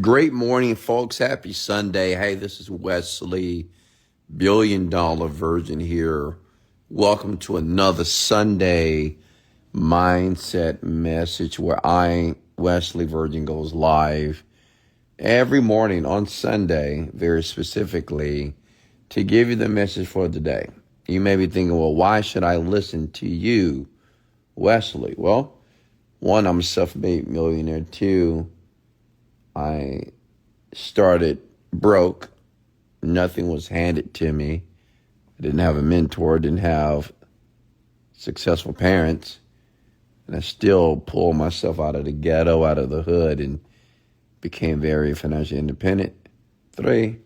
Great morning, folks. Happy Sunday. Hey, this is Wesley, $1 billion Virgin here. Welcome to another Sunday mindset message where I, Wesley Virgin, goes live every morning on Sunday, very specifically, to give you the message for the day. You may be thinking, well, why should I listen to you, Wesley? Well, one, I'm a self-made millionaire. Two, I started broke. Nothing was handed to me. I didn't have a mentor, didn't have successful parents. And I still pulled myself out of the ghetto, out of the hood, and became very financially independent. Three,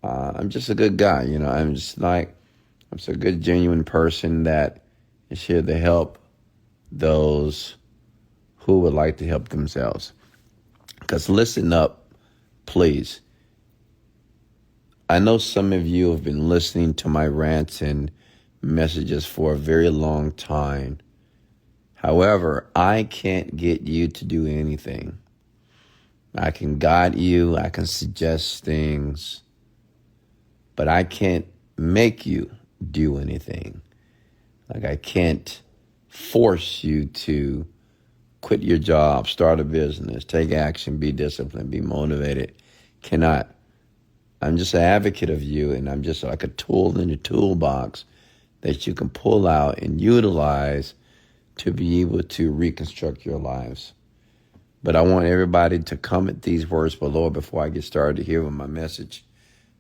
I'm just a good guy. I'm a good, genuine person that is here to help those who would like to help themselves. Because listen up, please. I know some of you have been listening to my rants and messages for a very long time. However, I can't get you to do anything. I can guide you, I can suggest things, but I can't make you do anything. Like, I can't force you to quit your job, start a business, take action, be disciplined, be motivated. Cannot. I'm just an advocate of you, and I'm just like a tool in your toolbox that you can pull out and utilize to be able to reconstruct your lives. But I want everybody to comment these words below before I get started here with my message,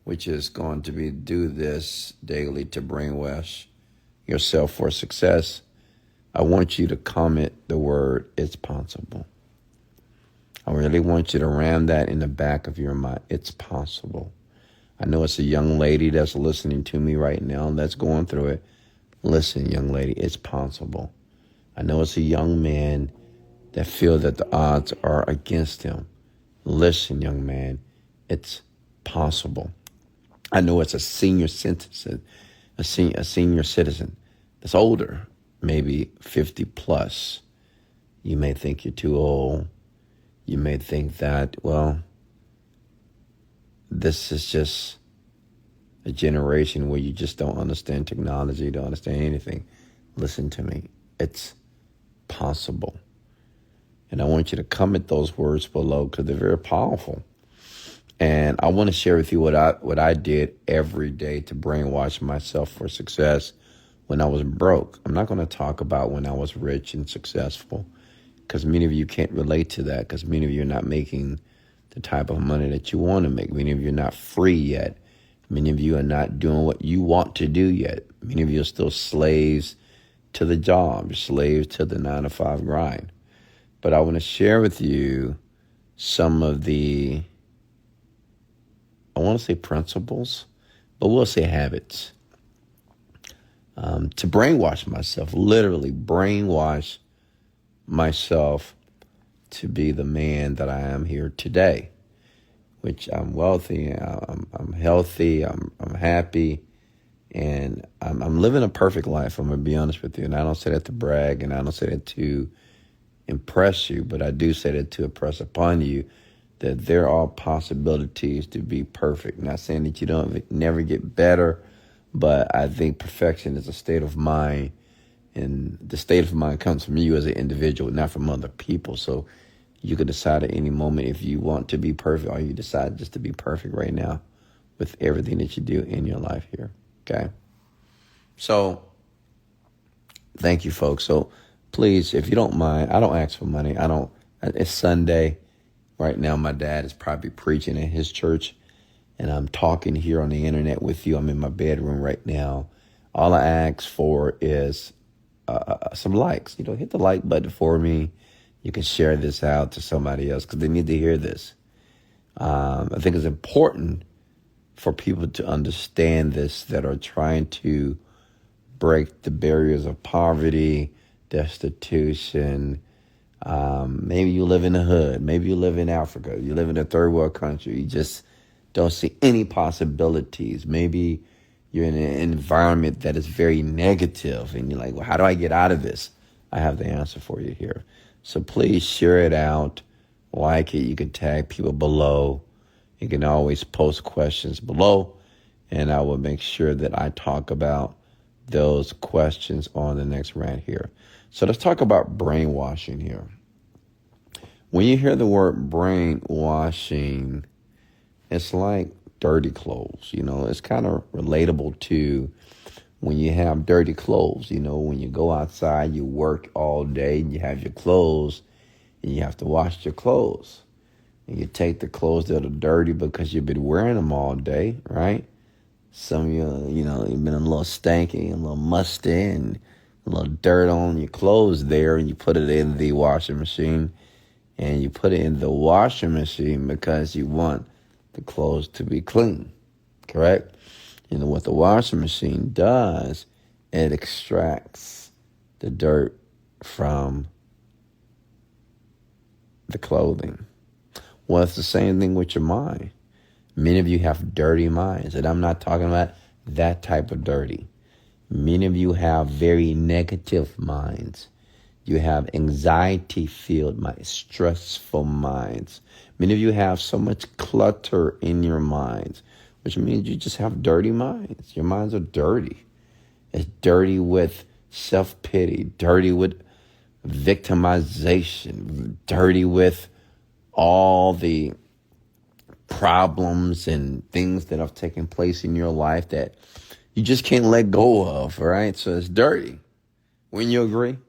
which is going to be do this daily to brainwash yourself for success. I want you to comment the word, it's possible. I really want you to ram that in the back of your mind. It's possible. I know it's a young lady that's listening to me right now that's going through it. Listen, young lady, it's possible. I know it's a young man that feel that the odds are against him. Listen, young man, it's possible. I know it's a senior citizen, a senior citizen that's older, maybe 50 plus. You may think you're too old. You may think that, well, this is just a generation where you just don't understand technology, don't understand anything. Listen to me. It's possible. And I want you to comment those words below because they're very powerful. And I want to share with you what I did every day to brainwash myself for success when I was broke. I'm not going to talk about when I was rich and successful because many of you can't relate to that because many of you are not making the type of money that you want to make. Many of you are not free yet. Many of you are not doing what you want to do yet. Many of you are still slaves to the job, slaves to the 9-to-5 grind. But I want to share with you some of the, I want to say principles, but we'll say habits. To brainwash myself, literally brainwash myself to be the man that I am here today, which I'm wealthy, I'm healthy, I'm happy, and I'm living a perfect life. I'm going to be honest with you. And I don't say that to brag, and I don't say that to impress you, but I do say that to impress upon you that there are possibilities to be perfect. Not saying that you don't never get better, but I think perfection is a state of mind, and the state of mind comes from you as an individual, not from other people. So you could decide at any moment if you want to be perfect or you decide just to be perfect right now with everything that you do in your life here, okay? So thank you, folks. So please, if you don't mind, I don't ask for money. It's Sunday. Right now, my dad is probably preaching in his church, and I'm talking here on the internet with you. I'm in my bedroom right now. All I ask for is some likes. Hit the like button for me. You can share this out to somebody else because they need to hear this. I think it's important for people to understand this that are trying to break the barriers of poverty, destitution. Maybe you live in the hood. Maybe you live in Africa. You live in a third world country. You just don't see any possibilities. Maybe you're in an environment that is very negative and you're like, well, how do I get out of this? I have the answer for you here. So please share it out like it. You can tag people below. You can always post questions below, and I will make sure that I talk about those questions on the next rant here. So let's talk about brainwashing here. When you hear the word brainwashing, it's like dirty clothes. It's kind of relatable to when you have dirty clothes. When you go outside, you work all day, and you have your clothes, and you have to wash your clothes. And you take the clothes that are dirty because you've been wearing them all day, right? Some of you, you've been a little stanky, a little musty, and a little dirt on your clothes there, and you put it in the washing machine. And you put it in the washing machine because you want the clothes to be clean, correct? What the washing machine does, it extracts the dirt from the clothing. Well, it's the same thing with your mind. Many of you have dirty minds, and I'm not talking about that type of dirty. Many of you have very negative minds. You have anxiety-filled minds, stressful minds. Many of you have so much clutter in your minds, which means you just have dirty minds. Your minds are dirty. It's dirty with self-pity, dirty with victimization, dirty with all the problems and things that have taken place in your life that you just can't let go of, all right? So it's dirty. Wouldn't you agree?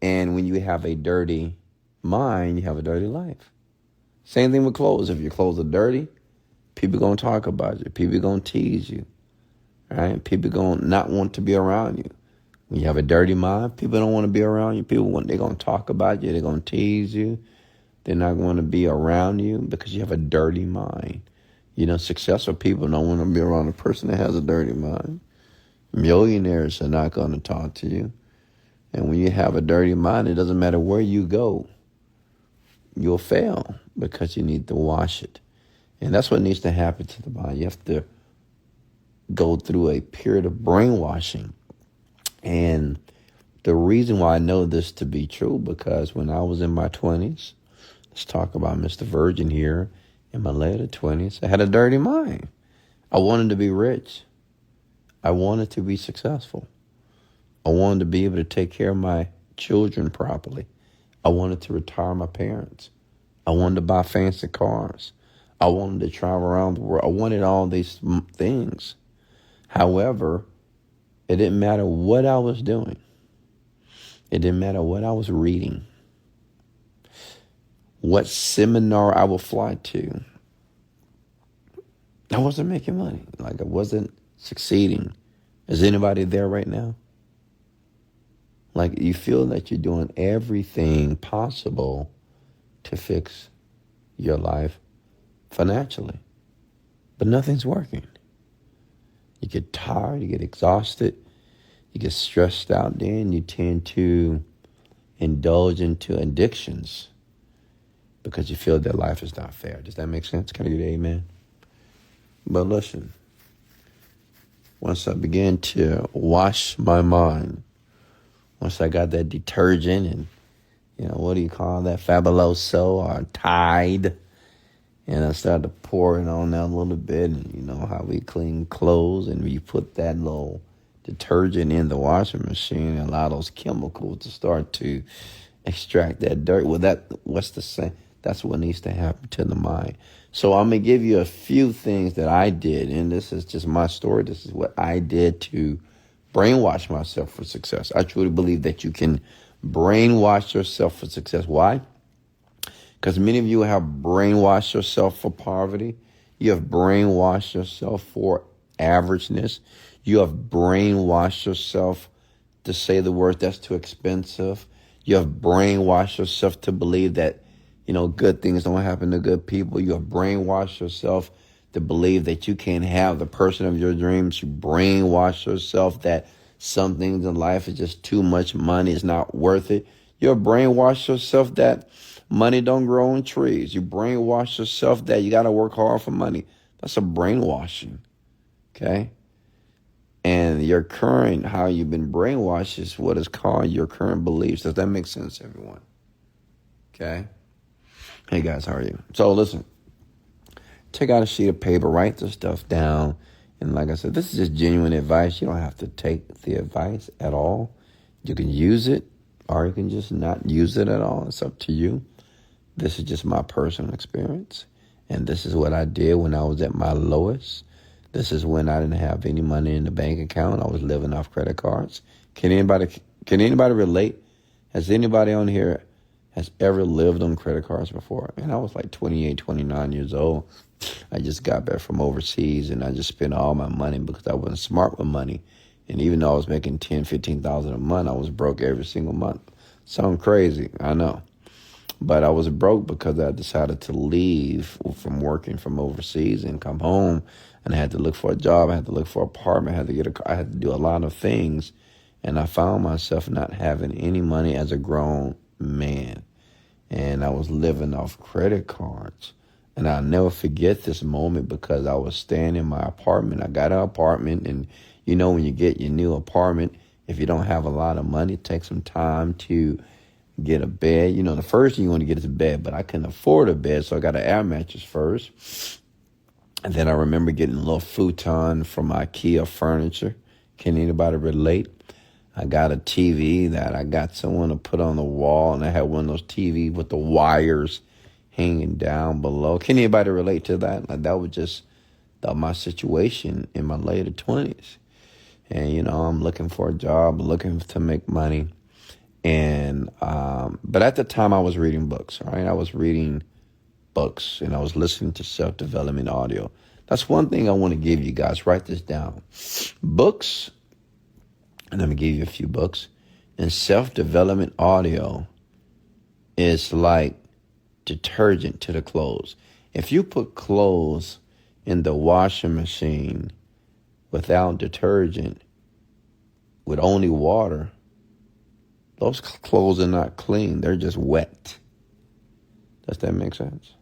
And when you have a dirty mind, you have a dirty life. Same thing with clothes. If your clothes are dirty, people are going to talk about you. People are going to tease you. Right? People are going to not want to be around you. When you have a dirty mind, people don't want to be around you. They're going to talk about you. They're going to tease you. They're not going to be around you because you have a dirty mind. Successful people don't want to be around a person that has a dirty mind. Millionaires are not going to talk to you. And when you have a dirty mind, it doesn't matter where you go, you'll fail because you need to wash it. And that's what needs to happen to the mind. You have to go through a period of brainwashing. And the reason why I know this to be true, because when I was in my 20s, let's talk about Mr. Virgin here, in my later 20s, I had a dirty mind. I wanted to be rich. I wanted to be successful. I wanted to be able to take care of my children properly. I wanted to retire my parents. I wanted to buy fancy cars. I wanted to travel around the world. I wanted all these things. However, it didn't matter what I was doing. It didn't matter what I was reading, what seminar I would fly to. I wasn't making money. I wasn't succeeding. Is anybody there right now? You feel that you're doing everything possible to fix your life financially, but nothing's working. You get tired, you get exhausted, you get stressed out, then you tend to indulge into addictions because you feel that life is not fair. Does that make sense? Can I get an amen? But listen, once I began to wash my mind, once I got that detergent and, what do you call that, Fabuloso or Tide, and I started to pour it on that a little bit, and you know how we clean clothes, and you put that little detergent in the washing machine and allow those chemicals to start to extract that dirt. Well, what's the same? That's what needs to happen to the mind. So I'm going to give you a few things that I did, and this is just my story. This is what I did to brainwash myself for success. I truly believe that you can brainwash yourself for success. Why? Because many of you have brainwashed yourself for poverty. You have brainwashed yourself for averageness. You have brainwashed yourself to say the word that's too expensive. You have brainwashed yourself to believe that, good things don't happen to good people. You have brainwashed yourself to believe that you can't have the person of your dreams. You brainwash yourself that some things in life is just too much money. It's not worth it. You have brainwashed yourself that money don't grow on trees. You brainwash yourself that you got to work hard for money. That's a brainwashing, okay? And how you've been brainwashed is what is called your current beliefs. Does that make sense, everyone? Okay? Hey guys, how are you? So listen, take out a sheet of paper, write the stuff down. And like I said, this is just genuine advice. You don't have to take the advice at all. You can use it or you can just not use it at all. It's up to you. This is just my personal experience. And this is what I did when I was at my lowest. This is when I didn't have any money in the bank account. I was living off credit cards. Can anybody relate? Has anybody on here has ever lived on credit cards before? And I was like 28, 29 years old. I just got back from overseas and I just spent all my money because I wasn't smart with money. And even though I was making $10,000, $15,000 a month, I was broke every single month. Sound crazy, I know. But I was broke because I decided to leave from working from overseas and come home. And I had to look for a job. I had to look for an apartment. I had to get a car. I had to do a lot of things. And I found myself not having any money as a grown man. And I was living off credit cards. And I'll never forget this moment because I was staying in my apartment. I got an apartment. And you know, when you get your new apartment, if you don't have a lot of money, it takes some time to get a bed. You know, the first thing you want to get is a bed, but I couldn't afford a bed, so I got an air mattress first. And then I remember getting a little futon from IKEA furniture. Can anybody relate? I got a TV that I got someone to put on the wall, and I had one of those TVs with the wires hanging down below. Can anybody relate to that? Like that was just my situation in my later 20s. And, you know, I'm looking for a job, looking to make money. And but at the time I was reading books, right? I was reading books and I was listening to self-development audio. That's one thing I want to give you guys. Write this down. Books, and let me give you a few books. And self-development audio is like detergent to the clothes. If you put clothes in the washing machine without detergent, with only water, those clothes are not clean. They're just wet. Does that make sense?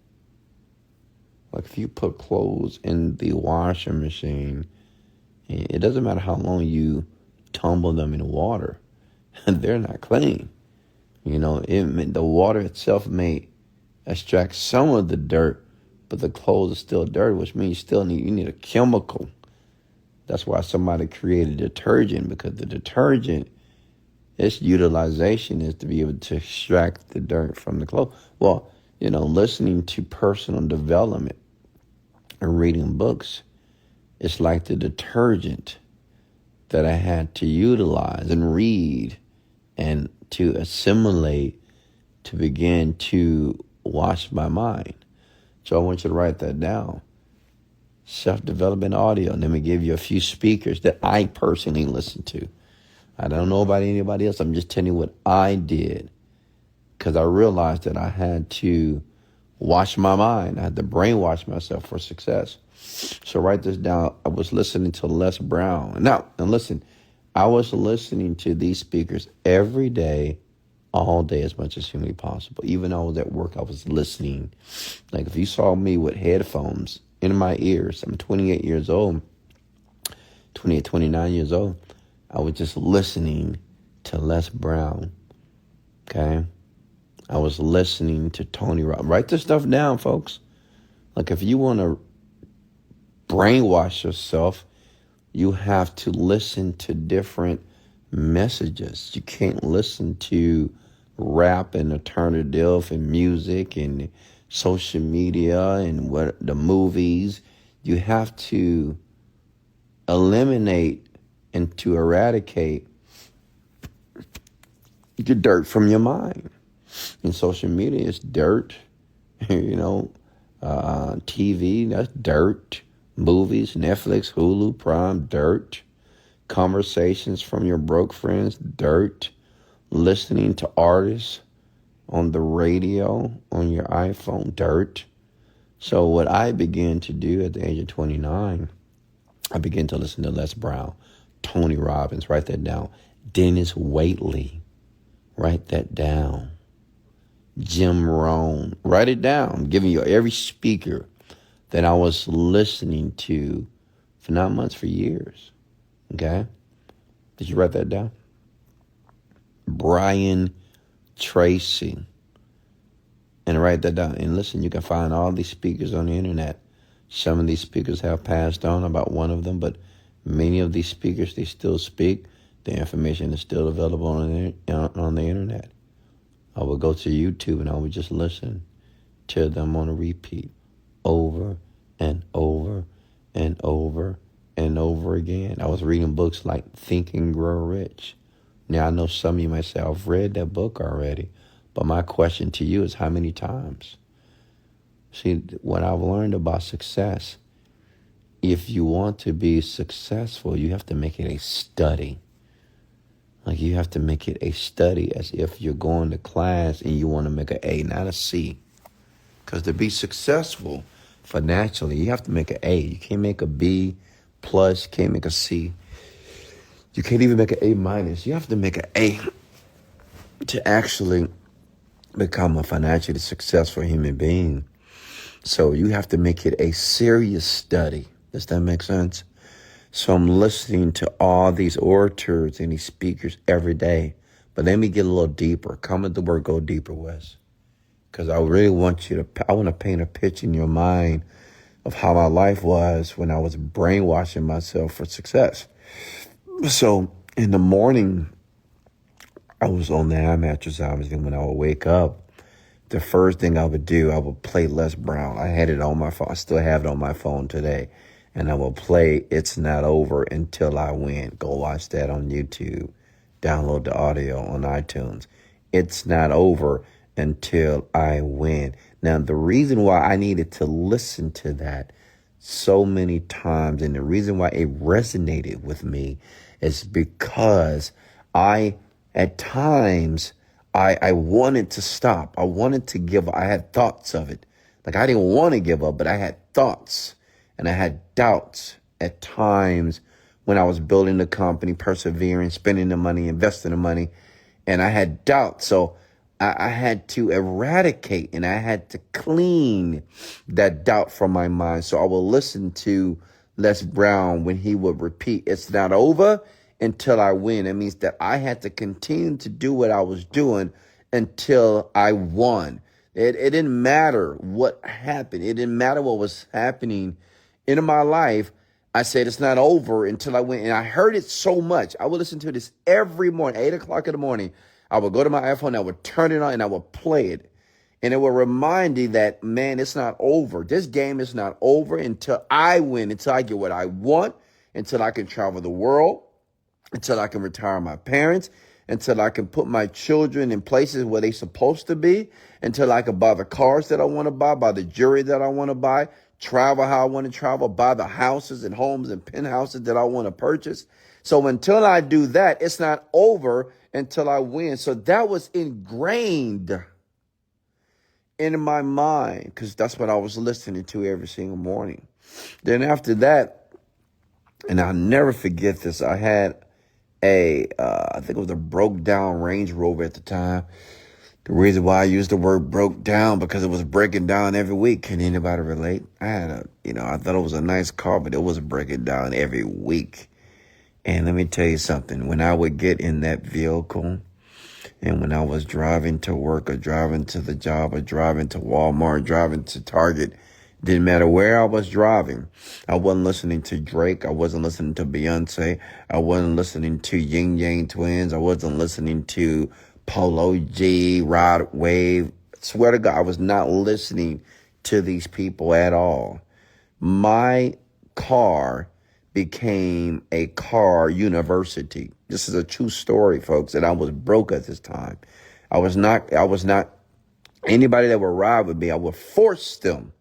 Like if you put clothes in the washing machine, it doesn't matter how long you tumble them in water, they're not clean. You know, the water itself may extract some of the dirt, but the clothes are still dirty, which means you need a chemical. That's why somebody created detergent, because the detergent, its utilization is to be able to extract the dirt from the clothes. Well, you know, listening to personal development and reading books, it's like the detergent that I had to utilize and read and to assimilate to begin to wash my mind. So I want you to write that down. Self-development audio. And let me give you a few speakers that I personally listen to. I don't know about anybody else. I'm just telling you what I did, because I realized that I had to wash my mind. I had to brainwash myself for success. So write this down. I was listening to Les Brown. Now, and listen, I was listening to these speakers every day, all day, as much as humanly possible. Even though I was at work, I was listening. Like if you saw me with headphones in my ears, I'm 28 years old, 28, 29 years old. I was just listening to Les Brown, okay? I was listening to Tony Robbins. Write this stuff down, folks. Like if you want to brainwash yourself, you have to listen to different messages. You can't listen to rap and alternative and music and social media and what the movies. You have to eliminate and to eradicate the dirt from your mind. And social media is dirt, you know, TV, that's dirt. Movies, Netflix, Hulu, Prime, dirt. Conversations from your broke friends, dirt. Listening to artists on the radio, on your iPhone, dirt. So what I began to do at the age of 29, I began to listen to Les Brown, Tony Robbins, write that down. Dennis Waitley, write that down. Jim Rohn, write it down. I'm giving you every speaker that I was listening to for not months, for years. Okay? Did you write that down? Brian Tracy. and write that down. And listen, you can find all these speakers on the internet. Some of these speakers have passed on, about one of them, but many of these speakers, they still speak. The information is still available on the internet. I would go to YouTube and I would just listen to them on a repeat over and over and over and over again. I was reading books like Think and Grow Rich. Now, I know some of you might say, I've read that book already, but my question to you is, how many times? See, what I've learned about success, if you want to be successful, you have to make it a study. Like, you have to make it a study, as if you're going to class and you want to make an A, not a C. Because to be successful financially, you have to make an A. You can't make a B plus, you can't make a C. You can't even make an A minus. You have to make an A to actually become a financially successful human being. So you have to make it a serious study. Does that make sense? So I'm listening to all these orators and these speakers every day. But let me get a little deeper. Come at the word, go deeper, Wes. Because I really want I want to paint a picture in your mind of how my life was when I was brainwashing myself for success. So in the morning, I was on the air mattress, obviously. When I would wake up, the first thing I would do, I would play Les Brown. I had it on my phone. I still have it on my phone today. And I will play It's Not Over Until I Win. Go watch that on YouTube. Download the audio on iTunes. It's not over until I win. Now, the reason why I needed to listen to that so many times, and the reason why it resonated with me, is because at times, I wanted to stop. I wanted to give up. I had thoughts of it. Like, I didn't want to give up, but I had thoughts. And I had doubts at times when I was building the company, persevering, spending the money, investing the money. And I had doubts. So I had to eradicate and I had to clean that doubt from my mind. So I will listen to Les Brown when he would repeat, it's not over until I win. It means that I had to continue to do what I was doing until I won. It didn't matter what happened. It didn't matter what was happening in my life. I said, it's not over until I win. And I heard it so much. I would listen to this every morning, 8 o'clock in the morning. I would go to my iPhone, I would turn it on, and I would play it. And it would remind me that, man, it's not over. This game is not over until I win, until I get what I want, until I can travel the world, until I can retire my parents, until I can put my children in places where they're supposed to be, until I can buy the cars that I want to buy the jewelry that I want to buy, travel how I want to travel, buy the houses and homes and penthouses that I want to purchase. So until I do that, it's not over until I win. So that was ingrained in my mind because that's what I was listening to every single morning. Then after that, and I'll never forget this, I had I think it was a broke down Range Rover at the time. The reason why I used the word broke down, because it was breaking down every week. Can anybody relate? I had I thought it was a nice car, but it was breaking down every week. And let me tell you something. When I would get in that vehicle and when I was driving to work or driving to the job or driving to Walmart, driving to Target, didn't matter where I was driving. I wasn't listening to Drake. I wasn't listening to Beyonce. I wasn't listening to Yin Yang Twins. I wasn't listening to Polo G, Rod Wave. Swear to God, I was not listening to these people at all. My car became a car university. This is a true story, folks, and I was broke at this time. I was not anybody that would ride with me, I would force them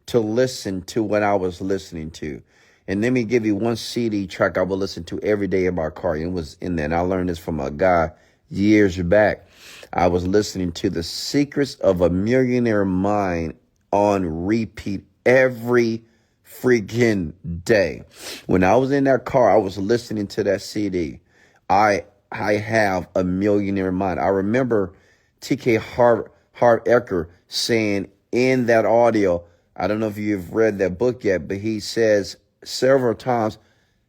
to listen to what I was listening to. And let me give you one CD track I would listen to every day in my car. It was in there. And I learned this from a guy years back. I was listening to The Secrets of a Millionaire Mind on repeat every freaking day. When I was in that car, I was listening to that CD. I have a millionaire mind. I remember T.K. Hart Ecker saying in that audio, I don't know if you've read that book yet, but he says several times,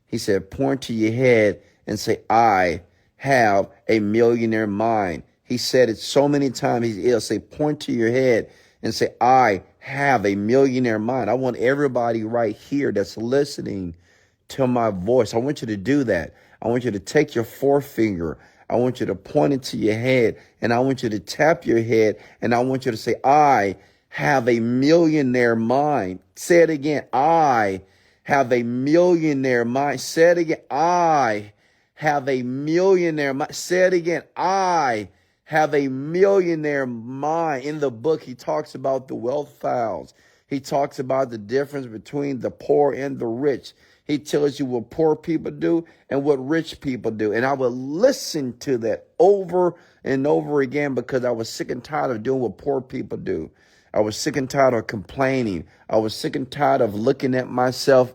he said, point to your head and say, I have a millionaire mind. He said it so many times. He'll say, point to your head and say, I have a millionaire mind. I want everybody right here that's listening to my voice. I want you to do that. I want you to take your forefinger. I want you to point it to your head, and I want you to tap your head, and I want you to say, I have a millionaire mind. Say it again. I have a millionaire mind. Say it again. I have a millionaire mind. Say it again. I have a millionaire mind. In the book, he talks about the wealth files. He talks about the difference between the poor and the rich. He tells you what poor people do and what rich people do. And I would listen to that over and over again because I was sick and tired of doing what poor people do. I was sick and tired of complaining. I was sick and tired of looking at myself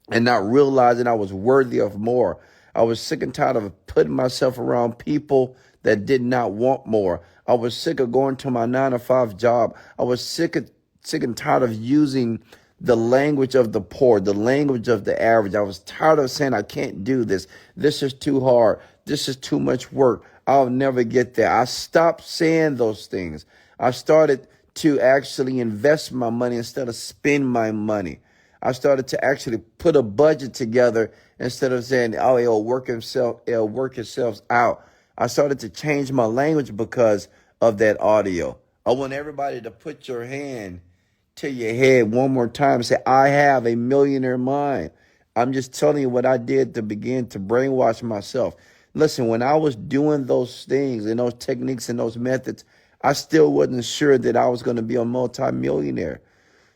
and not realizing I was worthy of more. I was sick and tired of putting myself around people that did not want more. I was sick of going to my 9-to-5 job. I was sick and tired of using the language of the poor, the language of the average. I was tired of saying, I can't do this. This is too hard. This is too much work. I'll never get there. I stopped saying those things. I started to actually invest my money instead of spend my money. I started to actually put a budget together instead of saying, oh, it'll work itself out. I started to change my language because of that audio. I want everybody to put your hand to your head one more time. Say, I have a millionaire mind. I'm just telling you what I did to begin to brainwash myself. Listen, when I was doing those things and those techniques and those methods, I still wasn't sure that I was going to be a multimillionaire.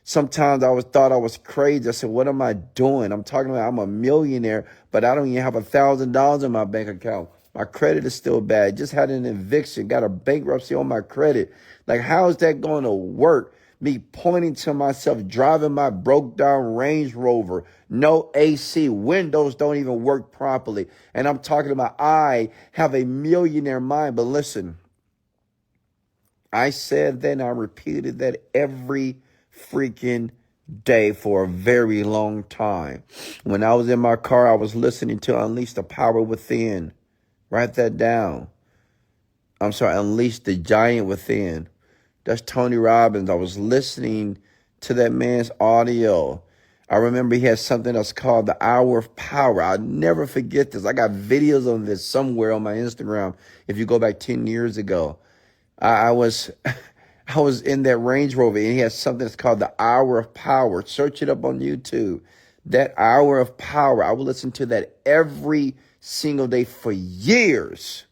Sometimes thought I was crazy. I said, what am I doing? I'm talking about I'm a millionaire, but I don't even have $1,000 in my bank account. My credit is still bad. Just had an eviction, got a bankruptcy on my credit. Like, how is that going to work? Me pointing to myself, driving my broke down Range Rover, no AC, windows don't even work properly. And I'm talking about I have a millionaire mind. But listen, I said that and I repeated that every freaking day for a very long time. When I was in my car, I was listening to Unleash the Power Within. Write that down. Unleash the Giant Within. That's Tony Robbins. I was listening to that man's audio. I remember he had something that's called the Hour of Power. I'll never forget this. I got videos of this somewhere on my Instagram. If you go back 10 years ago, I was in that Range Rover and he had something that's called the Hour of Power. Search it up on YouTube. That Hour of Power. I would listen to that every single day for years.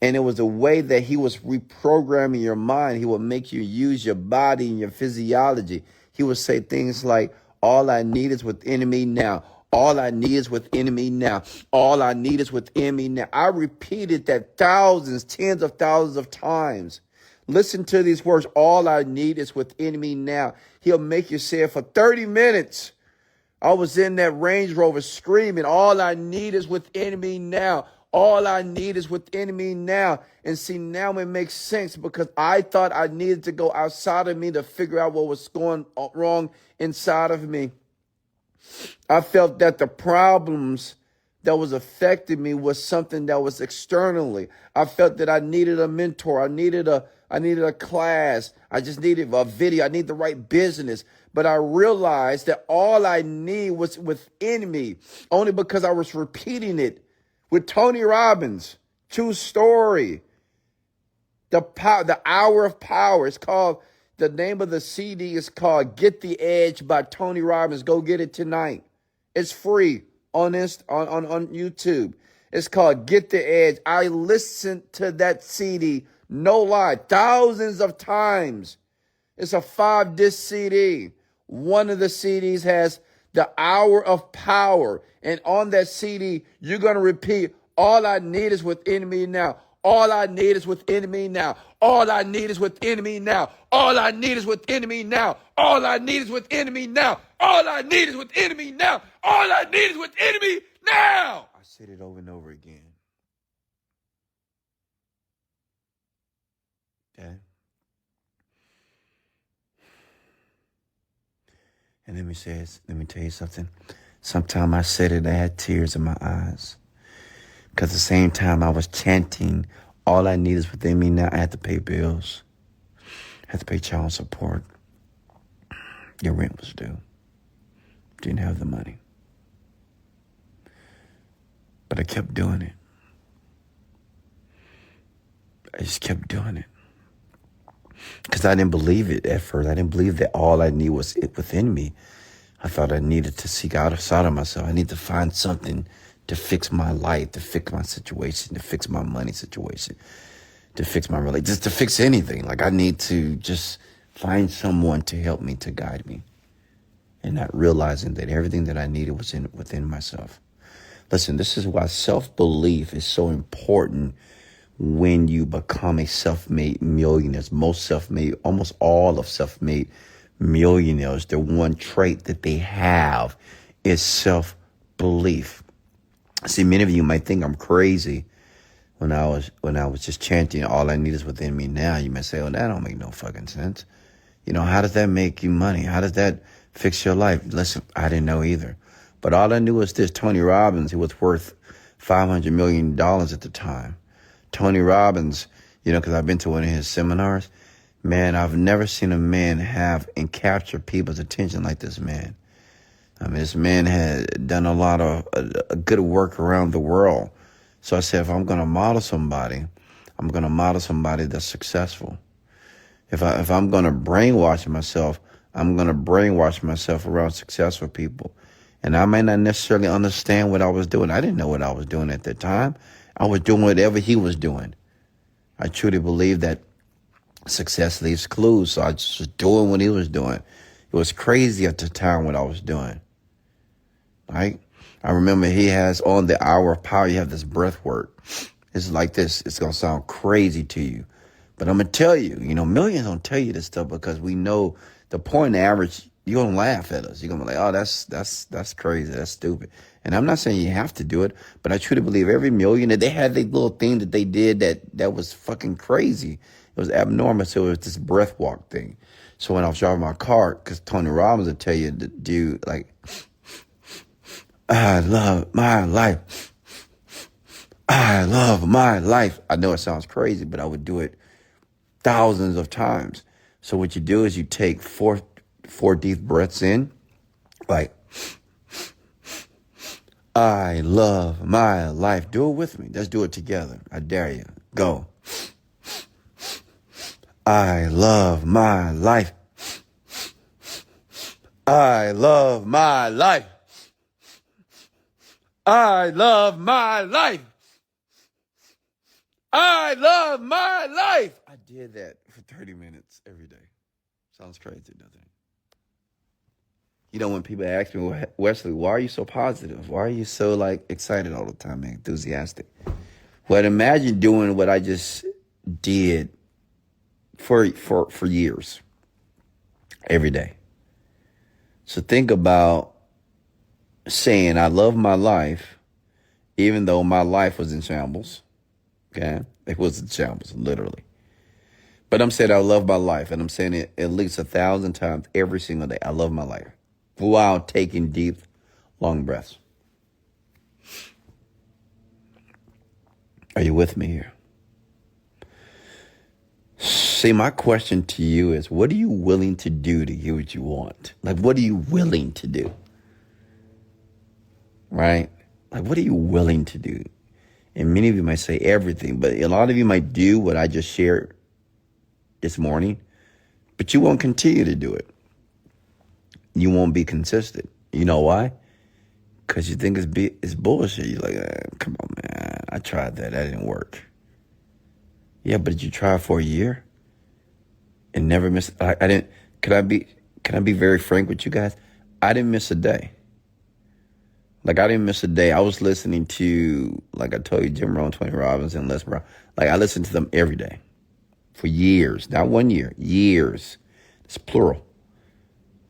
And it was a way that he was reprogramming your mind. He would make you use your body and your physiology. He would say things like, all I need is within me now. All I need is within me now. All I need is within me now. I repeated that thousands, tens of thousands of times. Listen to these words. All I need is within me now. He'll make you say it for 30 minutes. I was in that Range Rover screaming, all I need is within me now. All I need is within me now. And see, now it makes sense because I thought I needed to go outside of me to figure out what was going wrong inside of me. I felt that the problems that was affecting me was something that was externally. I felt that I needed a mentor. I needed a class. I just needed a video. I need the right business. But I realized that all I need was within me, only because I was repeating it with Tony Robbins. True story. The Hour of Power. It's called, the name of the CD is called Get the Edge by Tony Robbins. Go get it tonight. It's free on YouTube. It's called Get the Edge. I listened to that CD, no lie, thousands of times. It's a 5-disc CD. One of the CDs has the Hour of Power. And on that CD, you're going to repeat, all I need is within me now. All I need is within me now. All I need is within me now. All I need is within me now. All I need is within me now. All I need is within me now. All I need is within me now. I said it over and over again. Okay. And let me tell you something. Sometimes I said it, I had tears in my eyes. Because at the same time I was chanting, All I need is within me now. I had to pay bills. I had to pay child support. Your rent was due. Didn't have the money. But I kept doing it. I just kept doing it. Because I didn't believe it at first. I didn't believe that all I needed was it within me. I thought I needed to seek outside of myself. I need to find something to fix my life, to fix my situation, to fix my money situation, to fix my relationship, just to fix anything. Like I need to just find someone to help me, to guide me. And not realizing that everything that I needed was within myself. Listen, this is why self-belief is so important when you become a self-made millionaire. Almost all of self-made millionaires, the one trait that they have is self-belief. See, many of you might think I'm crazy when I was just chanting, all I need is within me now. You might say, oh, that don't make no fucking sense. How does that make you money? How does that fix your life? Listen, I didn't know either. But all I knew was this: Tony Robbins, he was worth $500 million at the time. Tony Robbins, because I've been to one of his seminars. Man, I've never seen a man have and capture people's attention like this man. I mean, this man had done a lot of good work around the world. So I said, if I'm going to model somebody, I'm going to model somebody that's successful. If I'm going to brainwash myself, I'm going to brainwash myself around successful people. And I may not necessarily understand what I was doing. I didn't know what I was doing at that time. I was doing whatever he was doing. I truly believe that success leaves clues. So I just was doing what he was doing. It was crazy at the time what I was doing. Right? I remember he has on the hour of power, you have this breath work. It's like this. It's going to sound crazy to you. But I'm going to tell you, millions don't tell you this stuff because we know the point average, you're going to laugh at us. You're going to be like, oh, that's crazy. That's stupid. And I'm not saying you have to do it, but I truly believe every millionaire, they had their little thing that they did that was fucking crazy. It was abnormal. So it was this breath walk thing. So when I was driving my car, because Tony Robbins would tell you to do like, I love my life. I love my life. I know it sounds crazy, but I would do it thousands of times. So what you do is you take four deep breaths in, like, I love my life. Do it with me. Let's do it together. I dare you. Go. I love my life. I love my life. I love my life. I love my life. I did that for 30 minutes every day. Sounds crazy, doesn't it? When people ask me, Wesley, why are you so positive? Why are you so excited all the time and enthusiastic? Well, imagine doing what I just did for years, every day. So think about saying, I love my life, even though my life was in shambles. Okay? It was in shambles, literally. But I'm saying I love my life, and I'm saying it at least 1,000 times every single day. I love my life while taking deep, long breaths. Are you with me here? See, my question to you is, what are you willing to do to get what you want? What are you willing to do? Right? What are you willing to do? And many of you might say everything, but a lot of you might do what I just shared this morning, but you won't continue to do it. You won't be consistent. You know why? Because you think it's bullshit. You're like, come on, man. I tried that. That didn't work. Yeah, but did you try for a year and never miss? I didn't. Can I be very frank with you guys? I didn't miss a day. I didn't miss a day. I was listening to, like I told you, Jim Rohn, Tony Robbins, and Les Brown. I listened to them every day for years. Not 1 year, years. It's plural.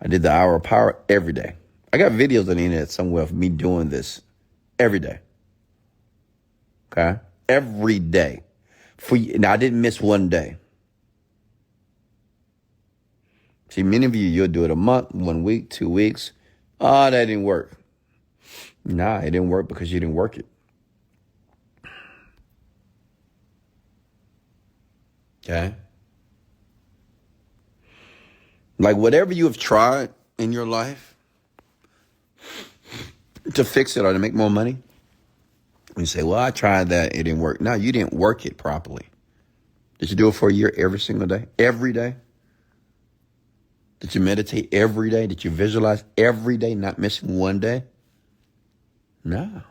I did the hour of power every day. I got videos on the internet somewhere of me doing this every day. Okay? Every day. Now, I didn't miss one day. See, many of you, you'll do it a month, 1 week, 2 weeks. Oh, that didn't work. Nah, it didn't work because you didn't work it. Okay? Like whatever you have tried in your life to fix it or to make more money, you say, well, I tried that. It didn't work. No, you didn't work it properly. Did you do it for a year every single day? Every day? Did you meditate every day? Did you visualize every day, not missing one day? No.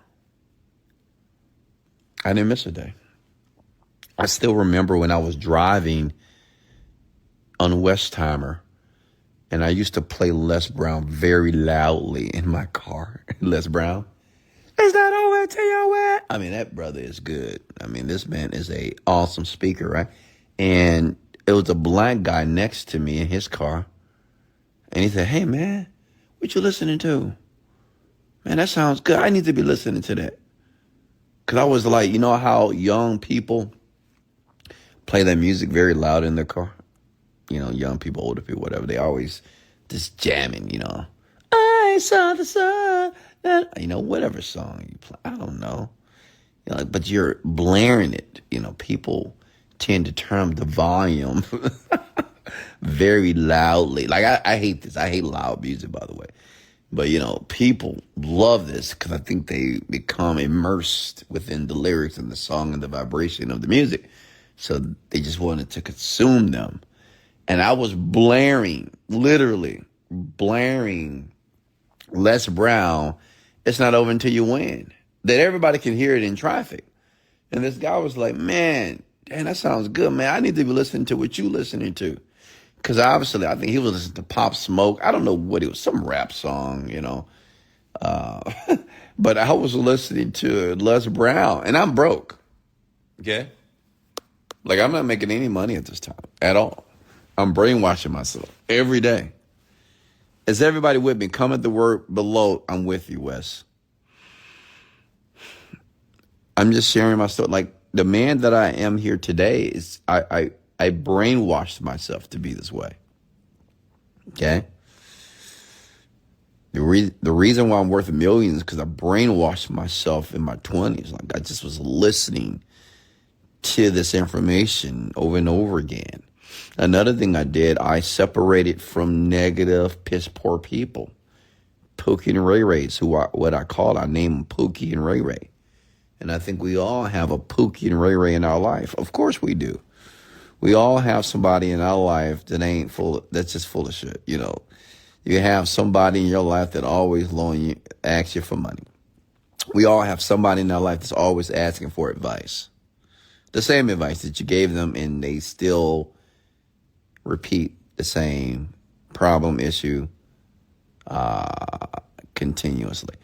I didn't miss a day. I still remember when I was driving on Westheimer, and I used to play Les Brown very loudly in my car. Les Brown. It's not over till you're wet. I mean, that brother is good. I mean, this man is a awesome speaker, right? And it was a black guy next to me in his car. And he said, hey, man, what you listening to? Man, that sounds good. I need to be listening to that. Because I was like, you know how young people play that music very loud in their car? You know, young people, older people, whatever. They always just jamming, you know. I saw the sun. You know, whatever song you play. I don't know. You know, but you're blaring it. You know, people tend to turn the volume very loudly. Like, I hate this. I hate loud music, by the way. But, you know, people love this because I think they become immersed within the lyrics and the song and the vibration of the music. So they just wanted to consume them. And I was blaring, literally blaring Les Brown, It's Not Over Until You Win, that everybody can hear it in traffic. And this guy was like, man, damn, that sounds good, man. I need to be listening to what you listening to. Because obviously, I think he was listening to Pop Smoke. I don't know what it was, some rap song, you know. But I was listening to Les Brown, and I'm broke. Okay? Like, I'm not making any money at this time at all. I'm brainwashing myself every day. Is everybody with me? Comment the word below. I'm with you, Wes. I'm just sharing my story. Like, the man that I am here today is, I brainwashed myself to be this way. Okay? The reason why I'm worth millions is because I brainwashed myself in my 20s. Like, I just was listening to this information over and over again. Another thing I did, I separated from negative, piss poor people. Pookie and Ray Rays, what I call, I name them Pookie and Ray Ray. And I think we all have a Pookie and Ray Ray in our life. Of course we do. We all have somebody in our life that's just full of shit, you know. You have somebody in your life that always asks you for money. We all have somebody in our life that's always asking for advice. The same advice that you gave them, and they still repeat the same problem, issue, continuously.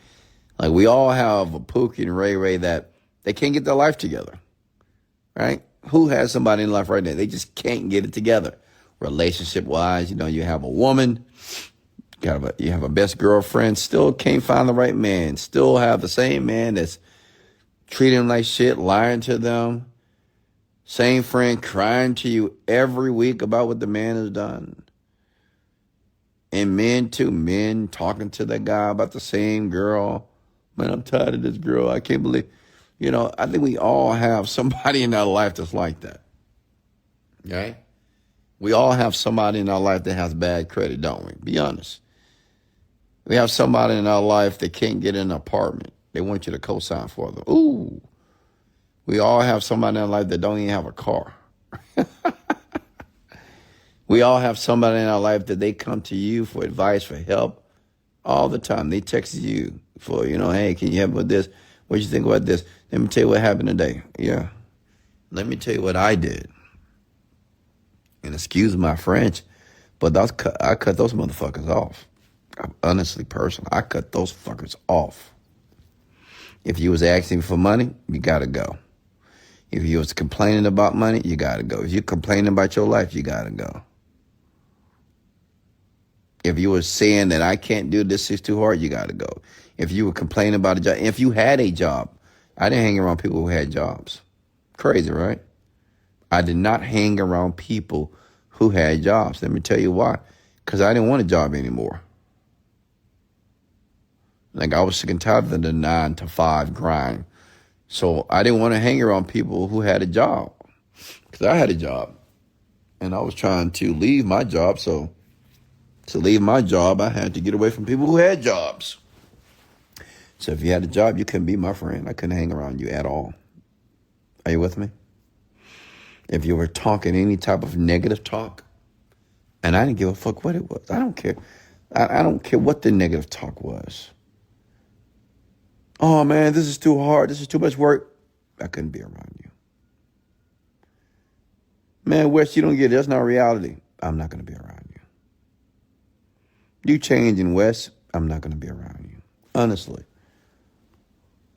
Like, we all have a Pookie and Ray Ray that they can't get their life together, right? Who has somebody in life right now? They just can't get it together. Relationship-wise, you know, you have a woman, you have a best girlfriend, still can't find the right man, still have the same man that's treating them like shit, lying to them. Same friend crying to you every week about what the man has done. And men too, men talking to that guy about the same girl. Man, I'm tired of this girl. I can't believe, you know, I think we all have somebody in our life that's like that. Okay? We all have somebody in our life that has bad credit, don't we? Be honest. We have somebody in our life that can't get an apartment. They want you to co-sign for them. Ooh. We all have somebody in our life that don't even have a car. We all have somebody in our life that they come to you for advice, for help all the time. They text you for, you know, hey, can you help me with this? What you think about this? Let me tell you what happened today. Yeah. Let me tell you what I did. And excuse my French, but I cut those motherfuckers off. Honestly, personally, I cut those fuckers off. If you was asking for money, you got to go. If you was complaining about money, you got to go. If you're complaining about your life, you got to go. If you were saying that I can't do this, it's too hard, you got to go. If you were complaining about a job, if you had a job, I didn't hang around people who had jobs. Crazy, right? I did not hang around people who had jobs. Let me tell you why. Because I didn't want a job anymore. Like, I was sick and tired of the 9-to-5 grind. So I didn't want to hang around people who had a job. Because I had a job. And I was trying to leave my job. So to leave my job, I had to get away from people who had jobs. So if you had a job, you couldn't be my friend. I couldn't hang around you at all. Are you with me? If you were talking any type of negative talk, and I didn't give a fuck what it was. I don't care. I don't care what the negative talk was. Oh, man, this is too hard. This is too much work. I couldn't be around you. Man, Wes, you don't get it. That's not reality. I'm not going to be around you. You changing, Wes. I'm not going to be around you. Honestly.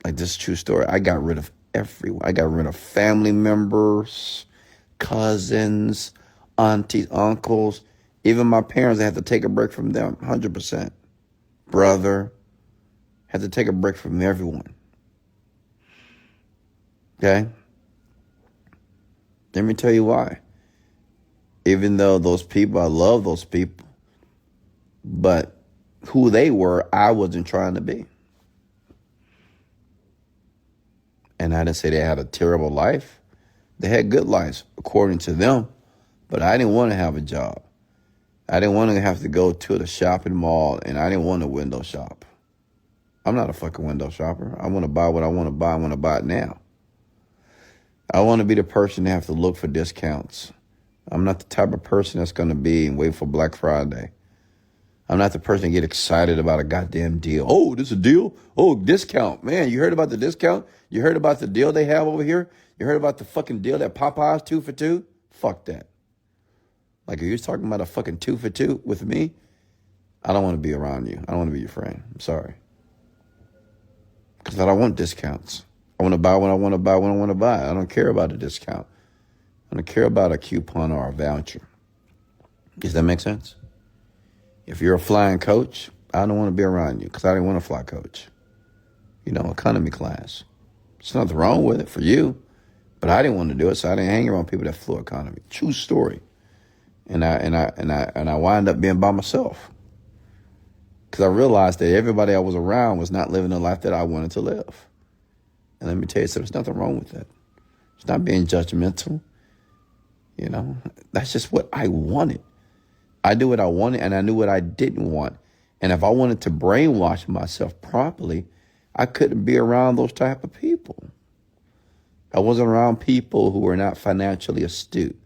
Like, this is a true story. I got rid of everyone. I got rid of family members, cousins, aunties, uncles. Even my parents, I had to take a break from them, 100%. Brother, had to take a break from everyone. Okay? Let me tell you why. Even though those people, I love those people, but who they were, I wasn't trying to be. And I didn't say they had a terrible life. They had good lives, according to them, but I didn't want to have a job. I didn't want to have to go to the shopping mall, and I didn't want to window shop. I'm not a fucking window shopper. I want to buy what I want to buy. I want to buy it now. I want to be the person to have to look for discounts. I'm not the type of person that's going to be and wait for Black Friday. I'm not the person to get excited about a goddamn deal. Oh, this is a deal? Oh, discount. Man, you heard about the discount? You heard about the deal they have over here? You heard about the fucking deal that Popeyes 2 for 2? Fuck that. Like, if you're talking about a fucking 2 for 2 with me, I don't want to be around you. I don't want to be your friend. I'm sorry. Because I don't want discounts. I want to buy what I want to buy when I want to buy. I don't care about a discount. I don't care about a coupon or a voucher. Does that make sense? If you're a flying coach, I don't want to be around you because I didn't want to fly coach. You know, economy class. There's nothing wrong with it for you, but I didn't want to do it, so I didn't hang around people that flew economy. True story. And I wound up being by myself because I realized that everybody I was around was not living the life that I wanted to live. And let me tell you something, there's nothing wrong with that. It's not being judgmental. You know, that's just what I wanted. I knew what I wanted and I knew what I didn't want. And if I wanted to brainwash myself properly, I couldn't be around those type of people. I wasn't around people who were not financially astute.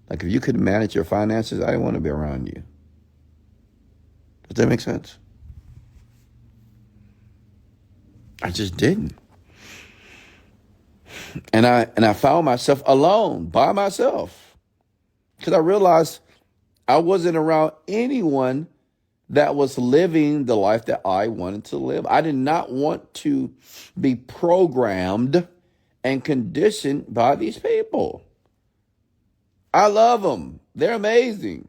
Like, if you couldn't manage your finances, I didn't want to be around you. Does that make sense? I just didn't. And I found myself alone, by myself. Because I realized I wasn't around anyone that was living the life that I wanted to live. I did not want to be programmed and conditioned by these people. I love them. They're amazing.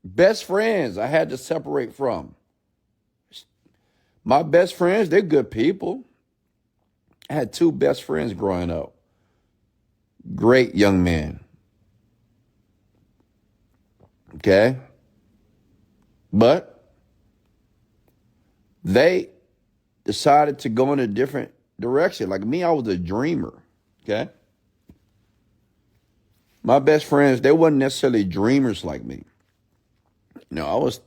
Best friends I had to separate from. My best friends, they're good people. I had 2 best friends growing up. Great young men. Okay? But they decided to go in a different direction. Like me, I was a dreamer. Okay? My best friends, they weren't necessarily dreamers like me. You know, I was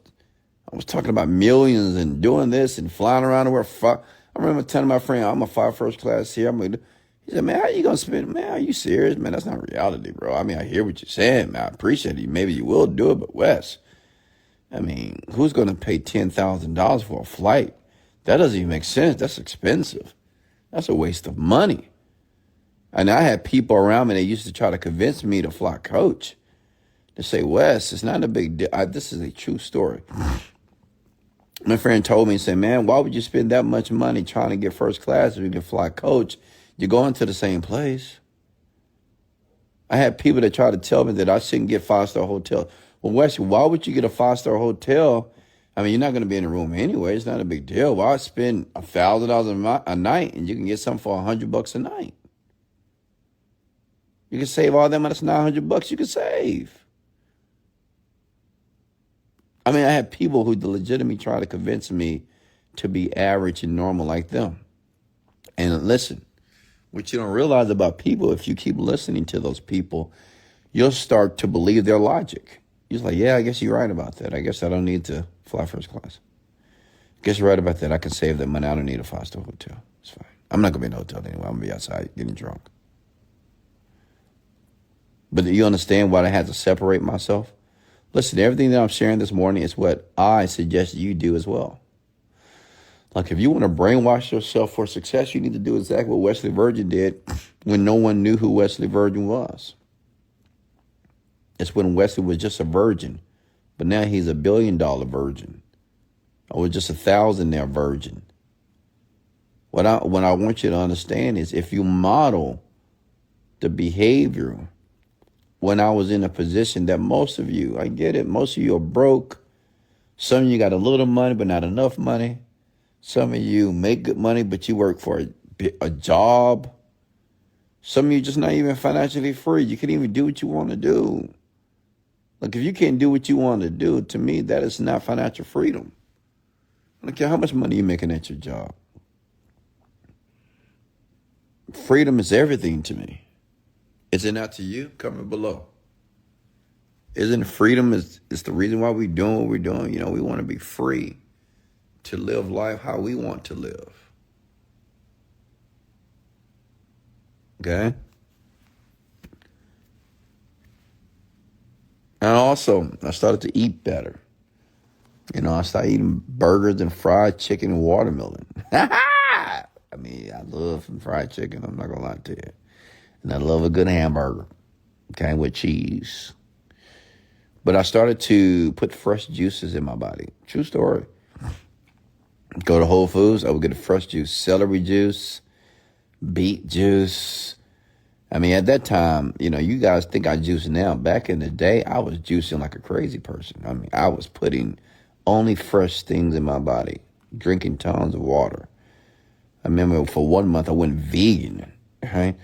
talking about millions and doing this and flying around the world. I remember telling my friend, I'm gonna fly first class here. He said, man, how you gonna spend? Man, are you serious? Man, that's not reality, bro. I mean, I hear what you're saying, man. I appreciate it. Maybe you will do it, but Wes, I mean, who's gonna pay $10,000 for a flight? That doesn't even make sense. That's expensive. That's a waste of money. And I had people around me that used to try to convince me to fly coach. To say, Wes, it's not a big deal. This is a true story. My friend told me, he said, man, why would you spend that much money trying to get first class if you can fly coach? You're going to the same place. I had people that tried to tell me that I shouldn't get 5-star hotel. Well, Wesley, why would you get a 5-star hotel? I mean, you're not going to be in the room anyway. It's not a big deal. Why spend $1,000 a night and you can get something for $100 a night? You can save all that money. That's $900 you can save. I mean, I had people who legitimately try to convince me to be average and normal like them. And listen, what you don't realize about people, if you keep listening to those people, you'll start to believe their logic. You're like, yeah, I guess you're right about that. I guess I don't need to fly first class. I guess you're right about that. I can save that money. I don't need a five-star hotel. It's fine. I'm not going to be in a hotel anyway. I'm going to be outside getting drunk. But do you understand why I had to separate myself? Listen, everything that I'm sharing this morning is what I suggest you do as well. Like if you want to brainwash yourself for success, you need to do exactly what Wesley Virgin did when no one knew who Wesley Virgin was. It's when Wesley was just a virgin, but now he's $1 billion virgin, or just 1,000 there virgin. What I want you to understand is if you model the behavior when I was in a position that most of you, I get it, most of you are broke. Some of you got a little money, but not enough money. Some of you make good money, but you work for a job. Some of you just not even financially free. You can't even do what you want to do. Like if you can't do what you want to do, to me, that is not financial freedom. I don't care how much money you're making at your job. Freedom is everything to me. Is it not to you? Comment below. Isn't freedom is the reason why we're doing what we're doing? You know, we want to be free to live life how we want to live. Okay? And also, I started to eat better. You know, I started eating burgers and fried chicken and watermelon. I mean, I love some fried chicken. I'm not going to lie to you. And I love a good hamburger, okay, with cheese. But I started to put fresh juices in my body. True story. Go to Whole Foods, I would get a fresh juice. Celery juice, beet juice. I mean, at that time, you know, you guys think I juice now. Back in the day, I was juicing like a crazy person. I mean, I was putting only fresh things in my body, drinking tons of water. I remember for 1 month, I went vegan, right?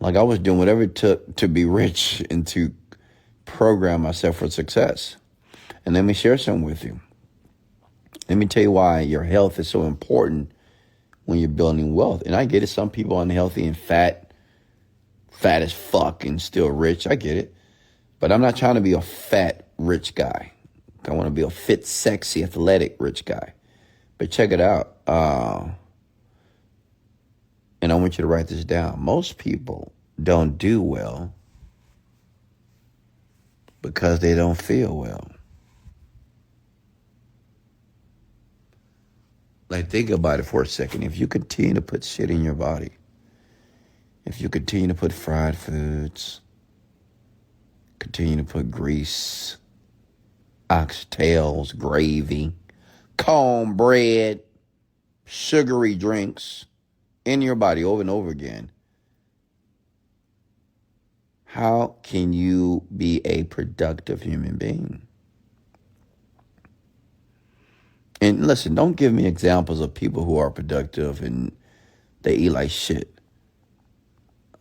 Like I was doing whatever it took to be rich and to program myself for success. And let me share something with you. Let me tell you why your health is so important when you're building wealth. And I get it. Some people are unhealthy and fat as fuck and still rich. I get it. But I'm not trying to be a fat, rich guy. I want to be a fit, sexy, athletic, rich guy. But check it out. And I want you to write this down. Most people don't do well because they don't feel well. Like, think about it for a second. If you continue to put shit in your body, if you continue to put fried foods, continue to put grease, oxtails, gravy, cornbread, sugary drinks in your body over and over again, how can you be a productive human being? And listen, don't give me examples of people who are productive and they eat like shit.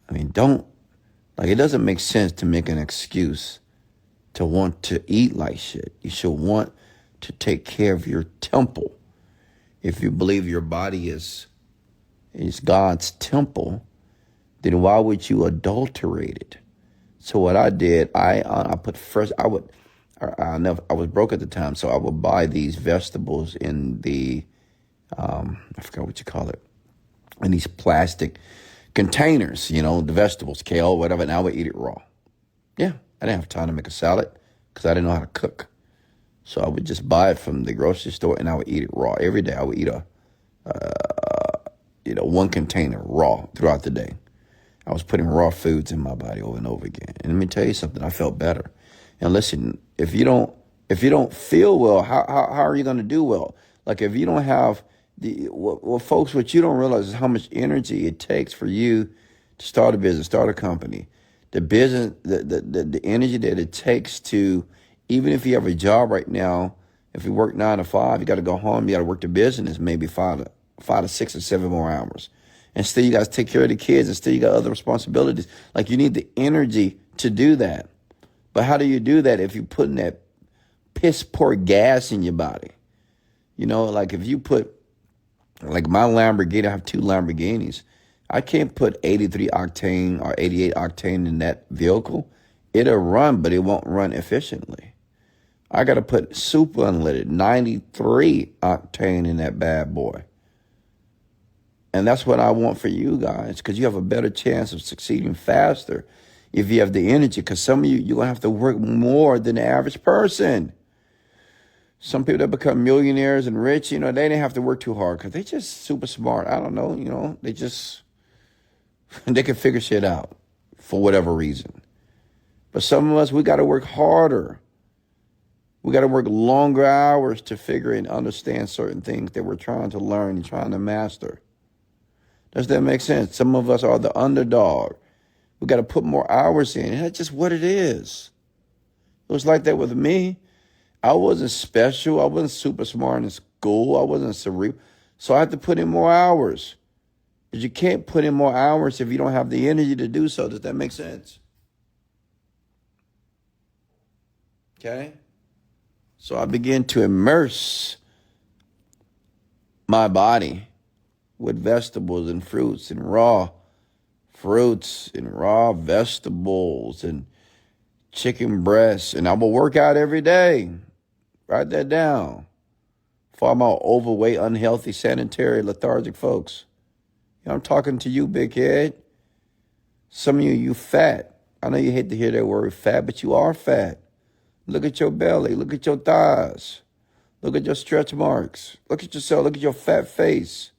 I mean, it doesn't make sense to make an excuse to want to eat like shit. You should want to take care of your temple. If you believe your body is God's temple, then why would you adulterate it? So what I did, I put fresh. I was broke at the time, so I would buy these vegetables in the I forgot what you call it, in these plastic containers. You know, the vegetables, kale, whatever. And I would eat it raw. Yeah, I didn't have time to make a salad because I didn't know how to cook. So I would just buy it from the grocery store and I would eat it raw every day. I would eat one container raw throughout the day. I was putting raw foods in my body over and over again. And let me tell you something, I felt better. And listen, if you don't feel well, how are you going to do well? Like if you don't have folks, what you don't realize is how much energy it takes for you to start a business, start a company. The business, the energy that it takes to, even if you have a job right now, if you work 9 to 5, you got to go home, you got to work the business maybe 5 to 6 or 7 more hours. And still you got to take care of the kids and still you got other responsibilities. Like you need the energy to do that. But how do you do that if you're putting that piss poor gas in your body? You know, like if you put, like my Lamborghini, I have 2 Lamborghinis. I can't put 83 octane or 88 octane in that vehicle It'll run, but it won't run efficiently. I got to put super unleaded, 93 octane in that bad boy. And that's what I want for you guys, because you have a better chance of succeeding faster if you have the energy. Because some of you, you're going to have to work more than the average person. Some people that become millionaires and rich, they didn't have to work too hard because they just super smart. I don't know, they they can figure shit out for whatever reason. But some of us, we got to work harder. We got to work longer hours to figure and understand certain things that we're trying to learn and trying to master. Does that make sense? Some of us are the underdog. We got to put more hours in. And that's just what it is. It was like that with me. I wasn't special. I wasn't super smart in school. I wasn't cerebral. So I had to put in more hours. But you can't put in more hours if you don't have the energy to do so. Does that make sense? Okay? So I began to immerse my body with vegetables and fruits and raw fruits and raw vegetables and chicken breasts. And I will work out every day. Write that down. For all my overweight, unhealthy, sedentary, lethargic folks. I'm talking to you, big head. Some of you fat. I know you hate to hear that word fat, but you are fat. Look at your belly. Look at your thighs. Look at your stretch marks. Look at yourself. Look at your fat face.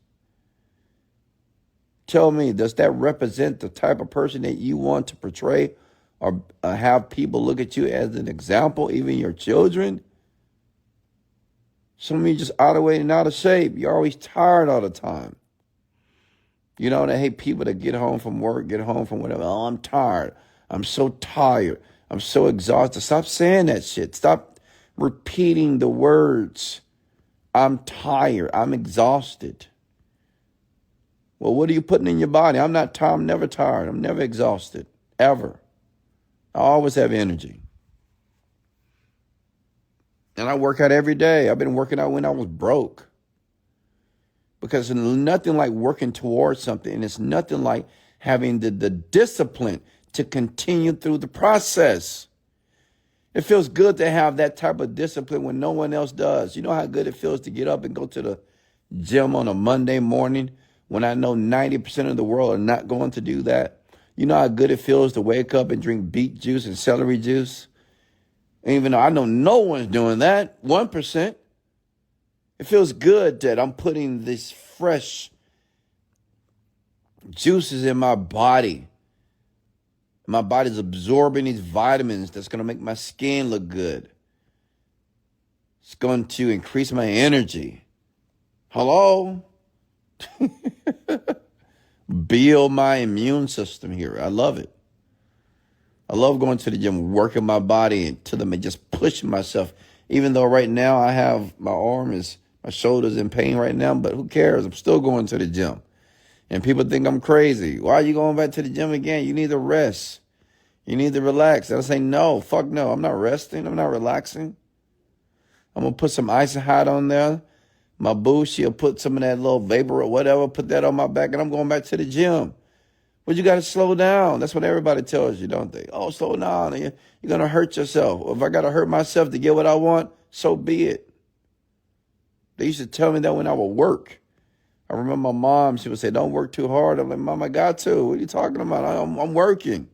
Tell me, does that represent the type of person that you want to portray or have people look at you as an example, even your children? Some of you just out of weight and out of shape. You're always tired all the time. They hate people that get home from work, get home from whatever. Oh, I'm tired. I'm so tired. I'm so exhausted. Stop saying that shit. Stop repeating the words. I'm tired. I'm exhausted. Well, what are you putting in your body? I'm not tired. I'm never tired. I'm never exhausted. Ever. I always have energy. And I work out every day. I've been working out when I was broke. Because it's nothing like working towards something. And it's nothing like having the discipline to continue through the process. It feels good to have that type of discipline when no one else does. You know how good it feels to get up and go to the gym on a Monday morning when I know 90% of the world are not going to do that? You know how good it feels to wake up and drink beet juice and celery juice? And even though I know no one's doing that, 1%. It feels good that I'm putting these fresh juices in my body. My body's absorbing these vitamins that's going to make my skin look good. It's going to increase my energy. Hello? Build my immune system here. I love it. I love going to the gym, working my body until I'm just pushing myself. Even though right now I have my shoulder's in pain right now, but who cares? I'm still going to the gym. And people think I'm crazy. Why are you going back to the gym again? You need to rest. You need to relax. And I say, no, fuck no. I'm not resting. I'm not relaxing. I'm going to put some ice and hot on there. My boo, she'll put some of that little vapor or whatever, put that on my back, and I'm going back to the gym. But you got to slow down. That's what everybody tells you, don't they? Oh, slow down. You're going to hurt yourself. If I got to hurt myself to get what I want, so be it. They used to tell me that when I would work. I remember my mom, she would say, don't work too hard. I'm like, Mom, I got to. What are you talking about? I'm working.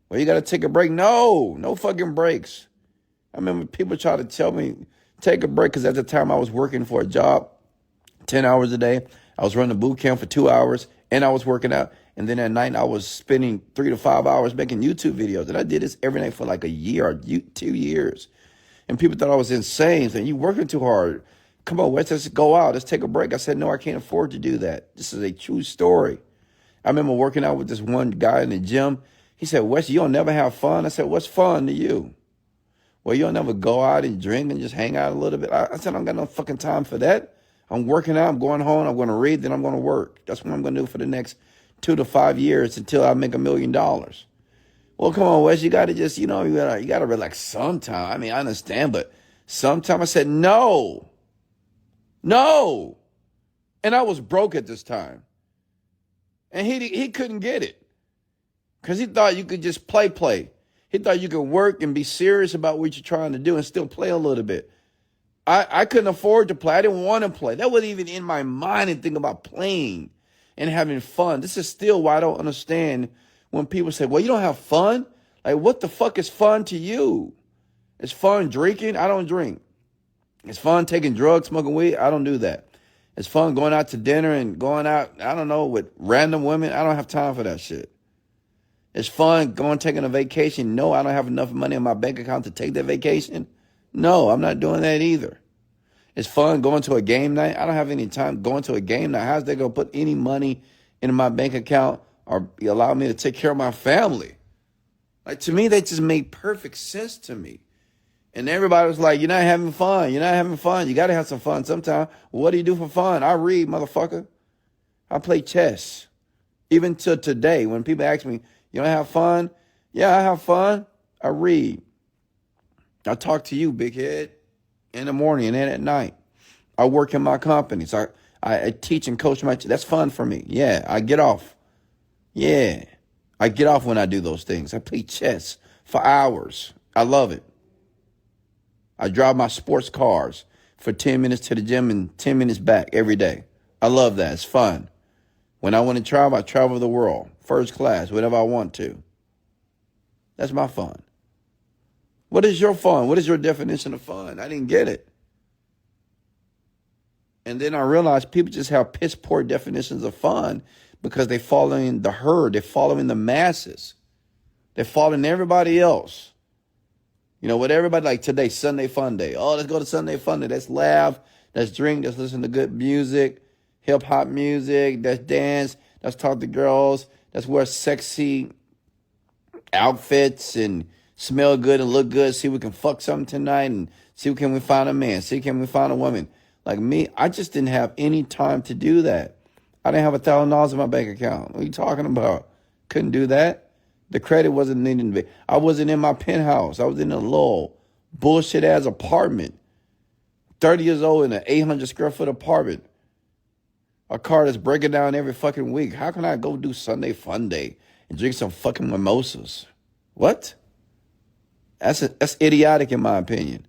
Well, you got to take a break. No fucking breaks. I remember people try to tell me, take a break, because at the time I was working for a job, 10 hours a day. I was running a boot camp for 2 hours, and I was working out. And then at night, I was spending 3 to 5 hours making YouTube videos. And I did this every night for like a year or 2 years. And people thought I was insane, saying, you working too hard. Come on, Wes, let's go out. Let's take a break. I said, no, I can't afford to do that. This is a true story. I remember working out with this one guy in the gym. He said, Wes, you don't never have fun? I said, what's fun to you? Well, you don't never go out and drink and just hang out a little bit. I said, I don't got no fucking time for that. I'm working out. I'm going home. I'm going to read. Then I'm going to work. That's what I'm going to do for the next 2 to 5 years until I make $1 million. Well, come on, Wes. You got to just, you got to relax sometime. I mean, I understand, but sometime. I said, no. And I was broke at this time. And he couldn't get it. Because he thought you could just play. He thought you could work and be serious about what you're trying to do and still play a little bit. I couldn't afford to play. I didn't want to play. That wasn't even in my mind and think about playing and having fun. This is still why I don't understand when people say, well, you don't have fun? Like, what the fuck is fun to you? It's fun drinking? I don't drink. It's fun taking drugs, smoking weed? I don't do that. It's fun going out to dinner and going out, I don't know, with random women? I don't have time for that shit. It's fun taking a vacation? No, I don't have enough money in my bank account to take that vacation. No, I'm not doing that either. It's fun going to a game night. I don't have any time going to a game night. How's they going to put any money in my bank account or allow me to take care of my family? Like, to me, that just made perfect sense to me. And everybody was like, you're not having fun. You're not having fun. You got to have some fun sometime. Well, what do you do for fun? I read, motherfucker. I play chess. Even to today, when people ask me, you don't have fun? Yeah, I have fun. I read. I talk to you, big head, in the morning and then at night. I work in my company. So I teach and coach that's fun for me. Yeah, I get off. Yeah, I get off when I do those things. I play chess for hours. I love it. I drive my sports cars for 10 minutes to the gym and 10 minutes back every day. I love that. It's fun. When I want to travel, I travel the world. First class, whatever I want to. That's my fun. What is your fun? What is your definition of fun? I didn't get it. And then I realized people just have piss poor definitions of fun because they're following the herd. They're following the masses. They're following everybody else. You know, what everybody like today, Sunday Fun Day. Oh, let's go to Sunday Fun Day. Let's laugh. Let's drink. Let's listen to good music, hip hop music. Let's dance. Let's talk to girls. Let's wear sexy outfits and smell good and look good. See if we can fuck something tonight and see can we find a man. See can we find a woman. Like me, I just didn't have any time to do that. I didn't have $1,000 in my bank account. What are you talking about? Couldn't do that. The credit wasn't needing to be. I wasn't in my penthouse. I was in a little bullshit ass apartment. 30 years old in an 800 square foot apartment. A car that's breaking down every fucking week. How can I go do Sunday Fun Day and drink some fucking mimosas? What? That's idiotic in my opinion.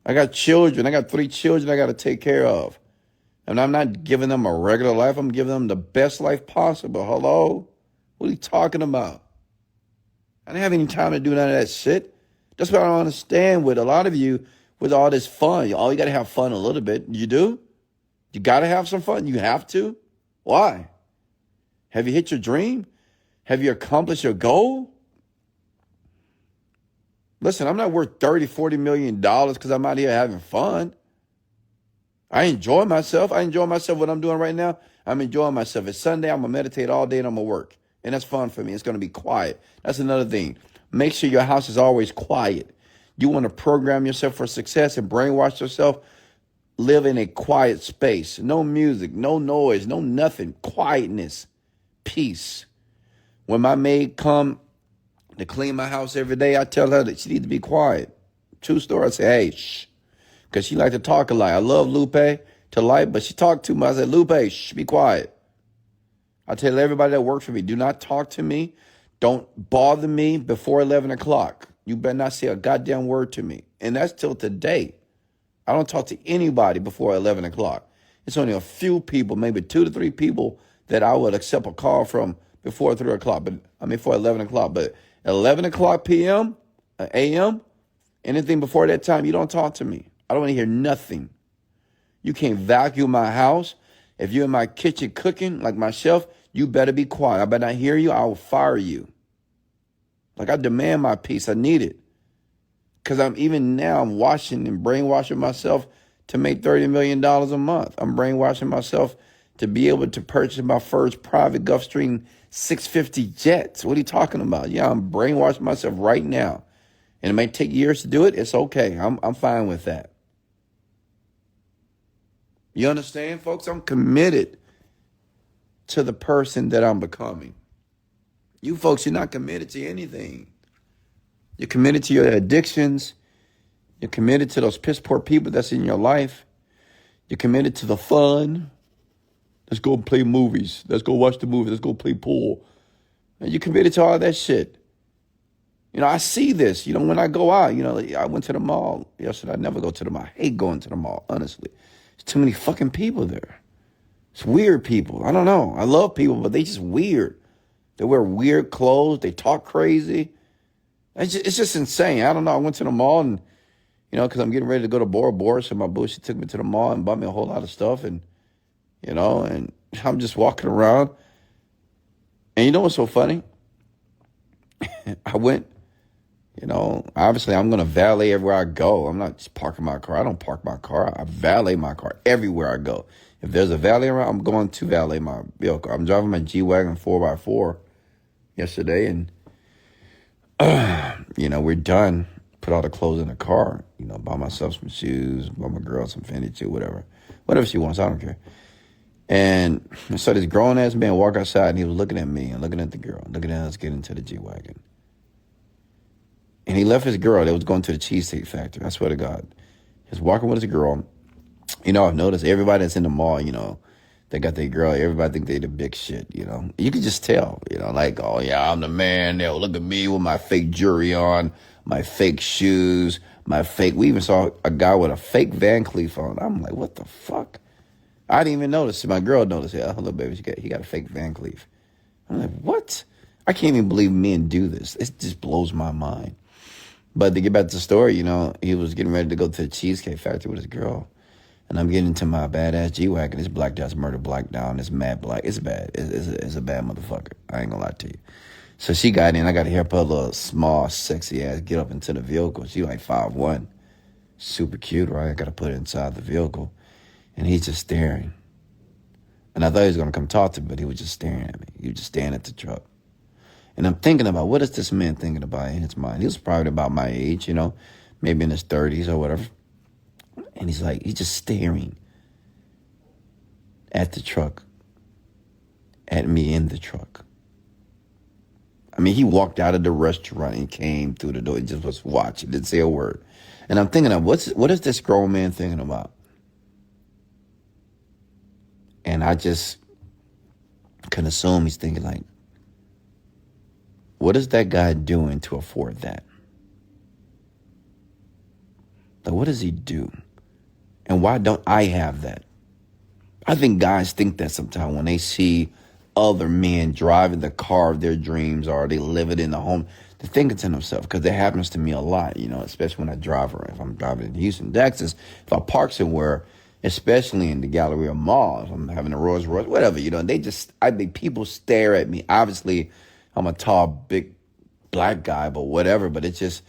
I got children. I got 3 children I got to take care of. And I'm not giving them a regular life. I'm giving them the best life possible. Hello? What are you talking about? I didn't have any time to do none of that shit. That's what I don't understand with a lot of you with all this fun. You got to have fun a little bit. You do? You got to have some fun? You have to? Why? Have you hit your dream? Have you accomplished your goal? Listen, I'm not worth $30, $40 million because I'm out here having fun. I enjoy myself. I enjoy myself what I'm doing right now. I'm enjoying myself. It's Sunday. I'm going to meditate all day and I'm going to work. And that's fun for me. It's going to be quiet. That's another thing. Make sure your house is always quiet. You want to program yourself for success and brainwash yourself. Live in a quiet space. No music, no noise, no nothing. Quietness, peace. When my maid come to clean my house every day, I tell her that she needs to be quiet. True story. I say, hey, shh. Because she like to talk a lot. I love Lupe to life, but she talked too much. I said, Lupe, shh, be quiet. I tell everybody that works for me, do not talk to me. Don't bother me before 11 o'clock. You better not say a goddamn word to me. And that's till today. I don't talk to anybody before 11 o'clock. It's only a few people, maybe 2 to 3 people that I would accept a call from before 3 o'clock. Before 11 o'clock. But 11 o'clock p.m., a.m., anything before that time, you don't talk to me. I don't want to hear nothing. You can't vacuum my house. If you're in my kitchen cooking like my chef, you better be quiet. I better not hear you. I will fire you. Like, I demand my peace. I need it. Because I'm washing and brainwashing myself to make $30 million a month. I'm brainwashing myself to be able to purchase my first private Gulfstream 650 jets. What are you talking about? Yeah, I'm brainwashing myself right now. And it may take years to do it. It's okay. I'm fine with that. You understand, folks? I'm committed to the person that I'm becoming. You folks, you're not committed to anything. You're committed to your addictions. You're committed to those piss poor people that's in your life. You're committed to the fun. Let's go play movies. Let's go watch the movie. Let's go play pool. And you committed to all that shit. I see this, when I go out, I went to the mall yesterday. I never go to the mall. I hate going to the mall, honestly. There's too many fucking people there. It's weird people. I don't know. I love people, but they just weird. They wear weird clothes. They talk crazy. It's just insane. I don't know. I went to the mall and, because I'm getting ready to go to Bora Bora. So my boo, she took me to the mall and bought me a whole lot of stuff. And, and I'm just walking around. And you know what's so funny? I went, obviously I'm going to valet everywhere I go. I'm not just parking my car. I don't park my car. I valet my car everywhere I go. If there's a valet around, I'm going to valet my vehicle. I'm driving my G-Wagon 4x4 yesterday, and, we're done. Put all the clothes in the car, buy myself some shoes, buy my girl some Fendi too, whatever she wants, I don't care. And so this grown-ass man walked outside, and he was looking at me and looking at the girl, looking at us getting into the G-Wagon. And he left his girl. They was going to the Cheesecake Factory. I swear to God. He was walking with his girl. I've noticed everybody that's in the mall, they got their girl. Everybody think they the big shit, You can just tell, like, oh, yeah, I'm the man. They'll look at me with my fake jewelry on, my fake shoes, we even saw a guy with a fake Van Cleef on. I'm like, what the fuck? I didn't even notice. My girl noticed. Yeah, hello, baby. He got a fake Van Cleef. I'm like, what? I can't even believe men do this. It just blows my mind. But to get back to the story, he was getting ready to go to the Cheesecake Factory with his girl. And I'm getting into my badass G-Wagon. It's blacked out. It's murder blacked down. It's mad black. It's bad. It's a bad motherfucker. I ain't gonna lie to you. So she got in. I got to help her little small, sexy ass get up into the vehicle. She like 5'1". Super cute, right? I got to put her inside the vehicle. And he's just staring. And I thought he was going to come talk to me, but he was just staring at me. He was just staring at the truck. And I'm thinking about, what is this man thinking about in his mind? He was probably about my age, maybe in his 30s or whatever. And he's just staring at the truck, at me in the truck. I mean, he walked out of the restaurant and came through the door. He just was watching, didn't say a word. And I'm thinking of, what is this grown man thinking about? And I just can assume he's thinking like, what is that guy doing to afford that? Like, what does he do? And why don't I have that? I think guys think that sometimes when they see other men driving the car of their dreams or they live it in the home, they're thinking to themselves, because it happens to me a lot, especially when I drive around. If I'm driving in Houston, Texas, if I park somewhere, especially in the Galleria Mall, if I'm having a Rolls Royce, whatever, I think people stare at me. Obviously, I'm a tall, big black guy, but whatever, but it's just,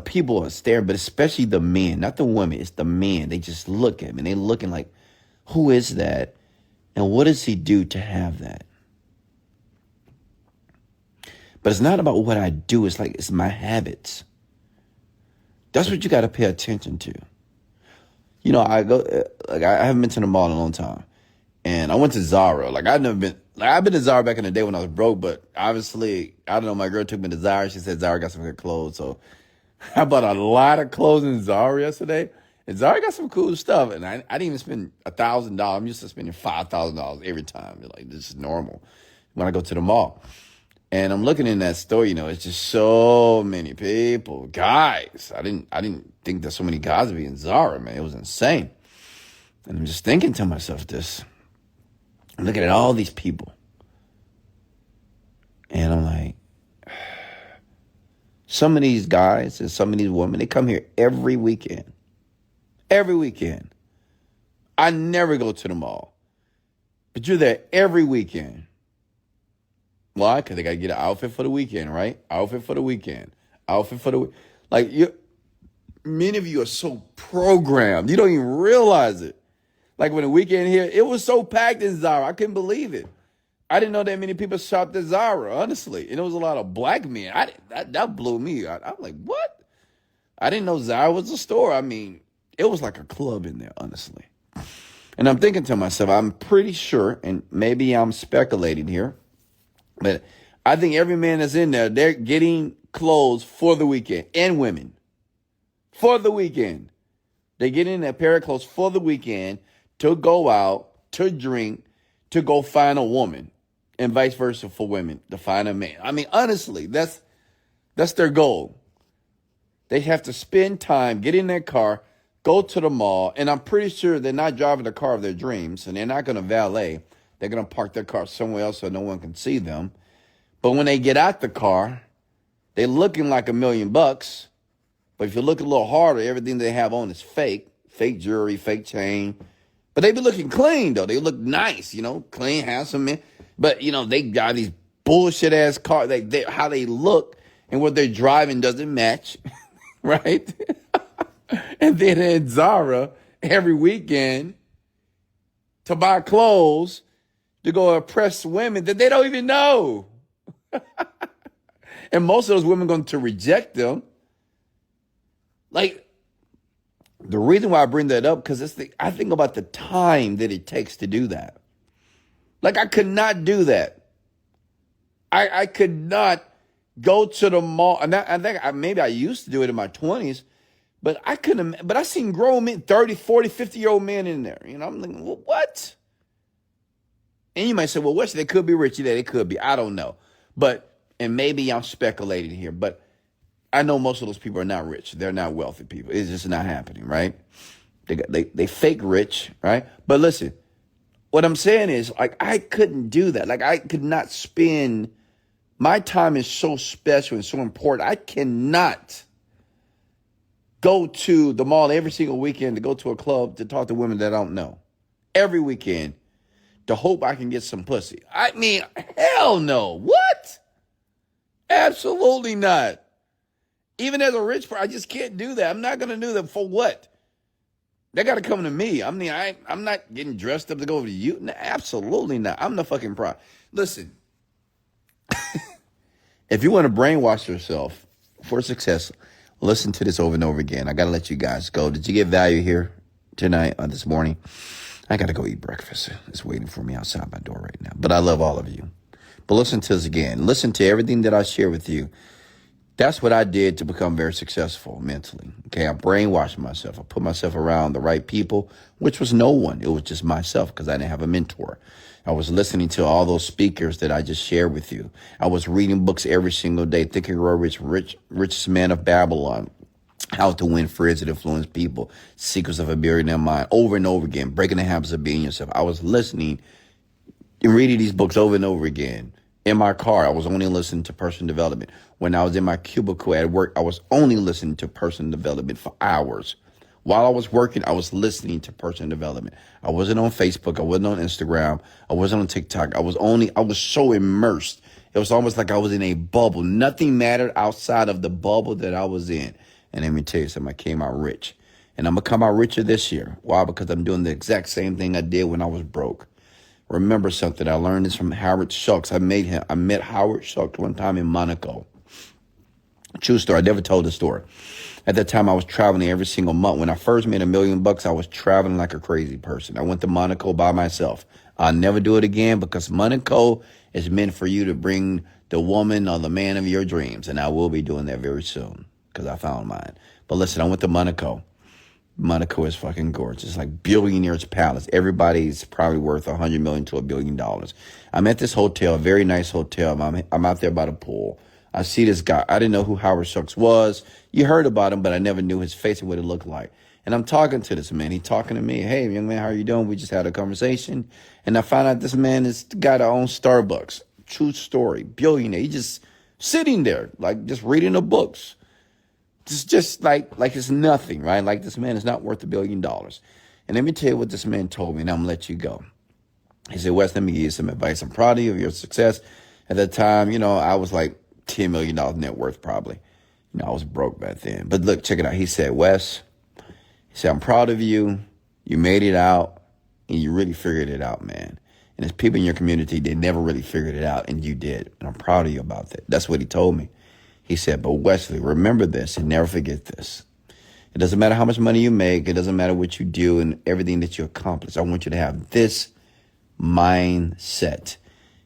people are staring, but especially the men, not the women, it's the men. They just look at me, and they looking like, who is that? And what does he do to have that? But it's not about what I do. It's my habits. That's what you got to pay attention to. I haven't been to the mall in a long time. And I went to Zara. I've been to Zara back in the day when I was broke, but obviously, I don't know, my girl took me to Zara. She said Zara got some good clothes. So I bought a lot of clothes in Zara yesterday. And Zara got some cool stuff. And I didn't even spend $1,000. I'm used to spending $5,000 every time. This is normal when I go to the mall. And I'm looking in that store, it's just so many people, guys. I didn't think that so many guys would be in Zara, man. It was insane. And I'm just thinking to myself I'm looking at all these people. And I'm like, some of these guys and some of these women, they come here every weekend. Every weekend. I never go to the mall. But you're there every weekend. Why? Because they got to get an outfit for the weekend, right? Outfit for the weekend. Many of you are so programmed. You don't even realize it. Like when the weekend here, it was so packed in Zara. I couldn't believe it. I didn't know that many people shopped at Zara, honestly. And it was a lot of black men. That blew me. I'm like, what? I didn't know Zara was a store. I mean, it was like a club in there, honestly. And I'm thinking to myself, I'm pretty sure, and maybe I'm speculating here, but I think every man that's in there, they're getting clothes for the weekend, and women. For the weekend. They get in a pair of clothes for the weekend to go out, to drink, to go find a woman. and vice versa for women to find a man. I mean, honestly, that's their goal. They have to spend time, get in their car, go to the mall, and I'm pretty sure they're not driving the car of their dreams, and they're not going to valet. They're going to park their car somewhere else so no one can see them. But when they get out the car, they're looking like $1,000,000. But if you look a little harder, everything they have on is fake. Fake jewelry, fake chain. But they be looking clean, though. They look nice, clean, handsome men. But, they got these bullshit-ass cars. How they look and what they're driving doesn't match, right? And then at Zara every weekend to buy clothes to go impress women that they don't even know. And most of those women are going to reject them. Like, the reason why I bring that up, because I think about the time that it takes to do that. Like, I could not do that. I could not go to the mall. And I think maybe I used to do it in my 20s, but I couldn't. But I seen grown men, 30, 40, 50-year-old men in there. I'm thinking, well, what? And you might say, well, Wesley, they could be rich. Yeah, they could be. I don't know. And maybe I'm speculating here, but I know most of those people are not rich. They're not wealthy people. It's just not happening, right? They fake rich, right? But listen, what I'm saying is, like, I couldn't do that. Like, I could not spend, my time is so special and so important. I cannot go to the mall every single weekend to go to a club to talk to women that I don't know. Every weekend to hope I can get some pussy. I mean, hell no. What? Absolutely not. Even as a rich person, I just can't do that. I'm not going to do that. For what? They got to come to me. I mean, I'm not getting dressed up to go over to you. No, absolutely not. I'm the fucking pro. Listen, if you want to brainwash yourself for success, listen to this over and over again. I got to let you guys go. Did you get value here tonight or this morning? I got to go eat breakfast. It's waiting for me outside my door right now. But I love all of you. But listen to this again. Listen to everything that I share with you. That's what I did to become very successful mentally. Okay, I brainwashed myself. I put myself around the right people, which was no one. It was just myself because I didn't have a mentor. I was listening to all those speakers that I just shared with you. I was reading books every single day, Think and Grow Rich, Richest Man of Babylon, How to Win Friends and Influence People, Secrets of a Billionaire Mind, over and over again, Breaking the Habits of Being Yourself. I was listening and reading these books over and over again. In my car, I was only listening to personal development. When I was in my cubicle at work, I was only listening to personal development for hours. While I was working, I was listening to personal development. I wasn't on Facebook. I wasn't on Instagram. I wasn't on TikTok. I was so immersed. It was almost like I was in a bubble. Nothing mattered outside of the bubble that I was in. And let me tell you something, I came out rich. And I'm going to come out richer this year. Why? Because I'm doing the exact same thing I did when I was broke. Remember something. I learned this from Howard Schultz. I met Howard Schultz one time in Monaco. True story. I never told the story. At that time, I was traveling every single month. When I first made $1,000,000, I was traveling like a crazy person. I went to Monaco by myself. I'll never do it again because Monaco is meant for you to bring the woman or the man of your dreams. And I will be doing that very soon because I found mine. But listen, I went to Monaco. Monaco is fucking gorgeous. It's like billionaire's palace. Everybody's probably worth $100 million to $1 billion. I'm at this hotel, a very nice hotel. I'm out there by the pool. I see this guy. I didn't know who Howard Schultz was. You heard about him, but I never knew his face and what it looked like. And I'm talking to this man. He's talking to me. Hey, young man, how are you doing? We just had a conversation. And I found out this man is the guy that owns Starbucks. True story. Billionaire. He's just sitting there, like just reading the books. Just like it's nothing, right? Like this man is not worth $1 billion. And let me tell you what this man told me, and I'm going to let you go. He said, Wes, let me give you some advice. I'm proud of you, of your success. At that time, I was like $10 million net worth probably. I was broke back then. But look, check it out. He said, Wes, I'm proud of you. You made it out, and you really figured it out, man. And there's people in your community, they never really figured it out, and you did. And I'm proud of you about that. That's what he told me. He said, but Wesley, remember this and never forget this. It doesn't matter how much money you make. It doesn't matter what you do and everything that you accomplish. I want you to have this mindset.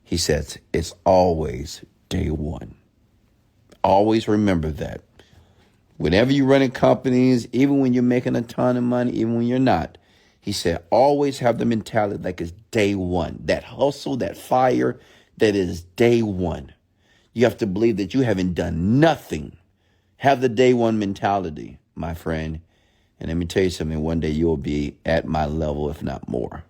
He says, it's always day one. Always remember that. Whenever you're running companies, even when you're making a ton of money, even when you're not, he said, always have the mentality like it's day one. That hustle, that fire, that is day one. You have to believe that you haven't done nothing. Have the day one mentality, my friend. And let me tell you something, one day you'll be at my level, if not more.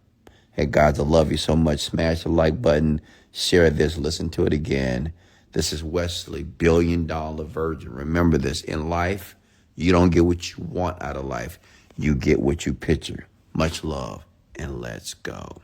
Hey, guys, I love you so much. Smash the like button, share this, listen to it again. This is Wesley, $1 billion Virgin. Remember this, in life, you don't get what you want out of life. You get what you picture. Much love, and let's go.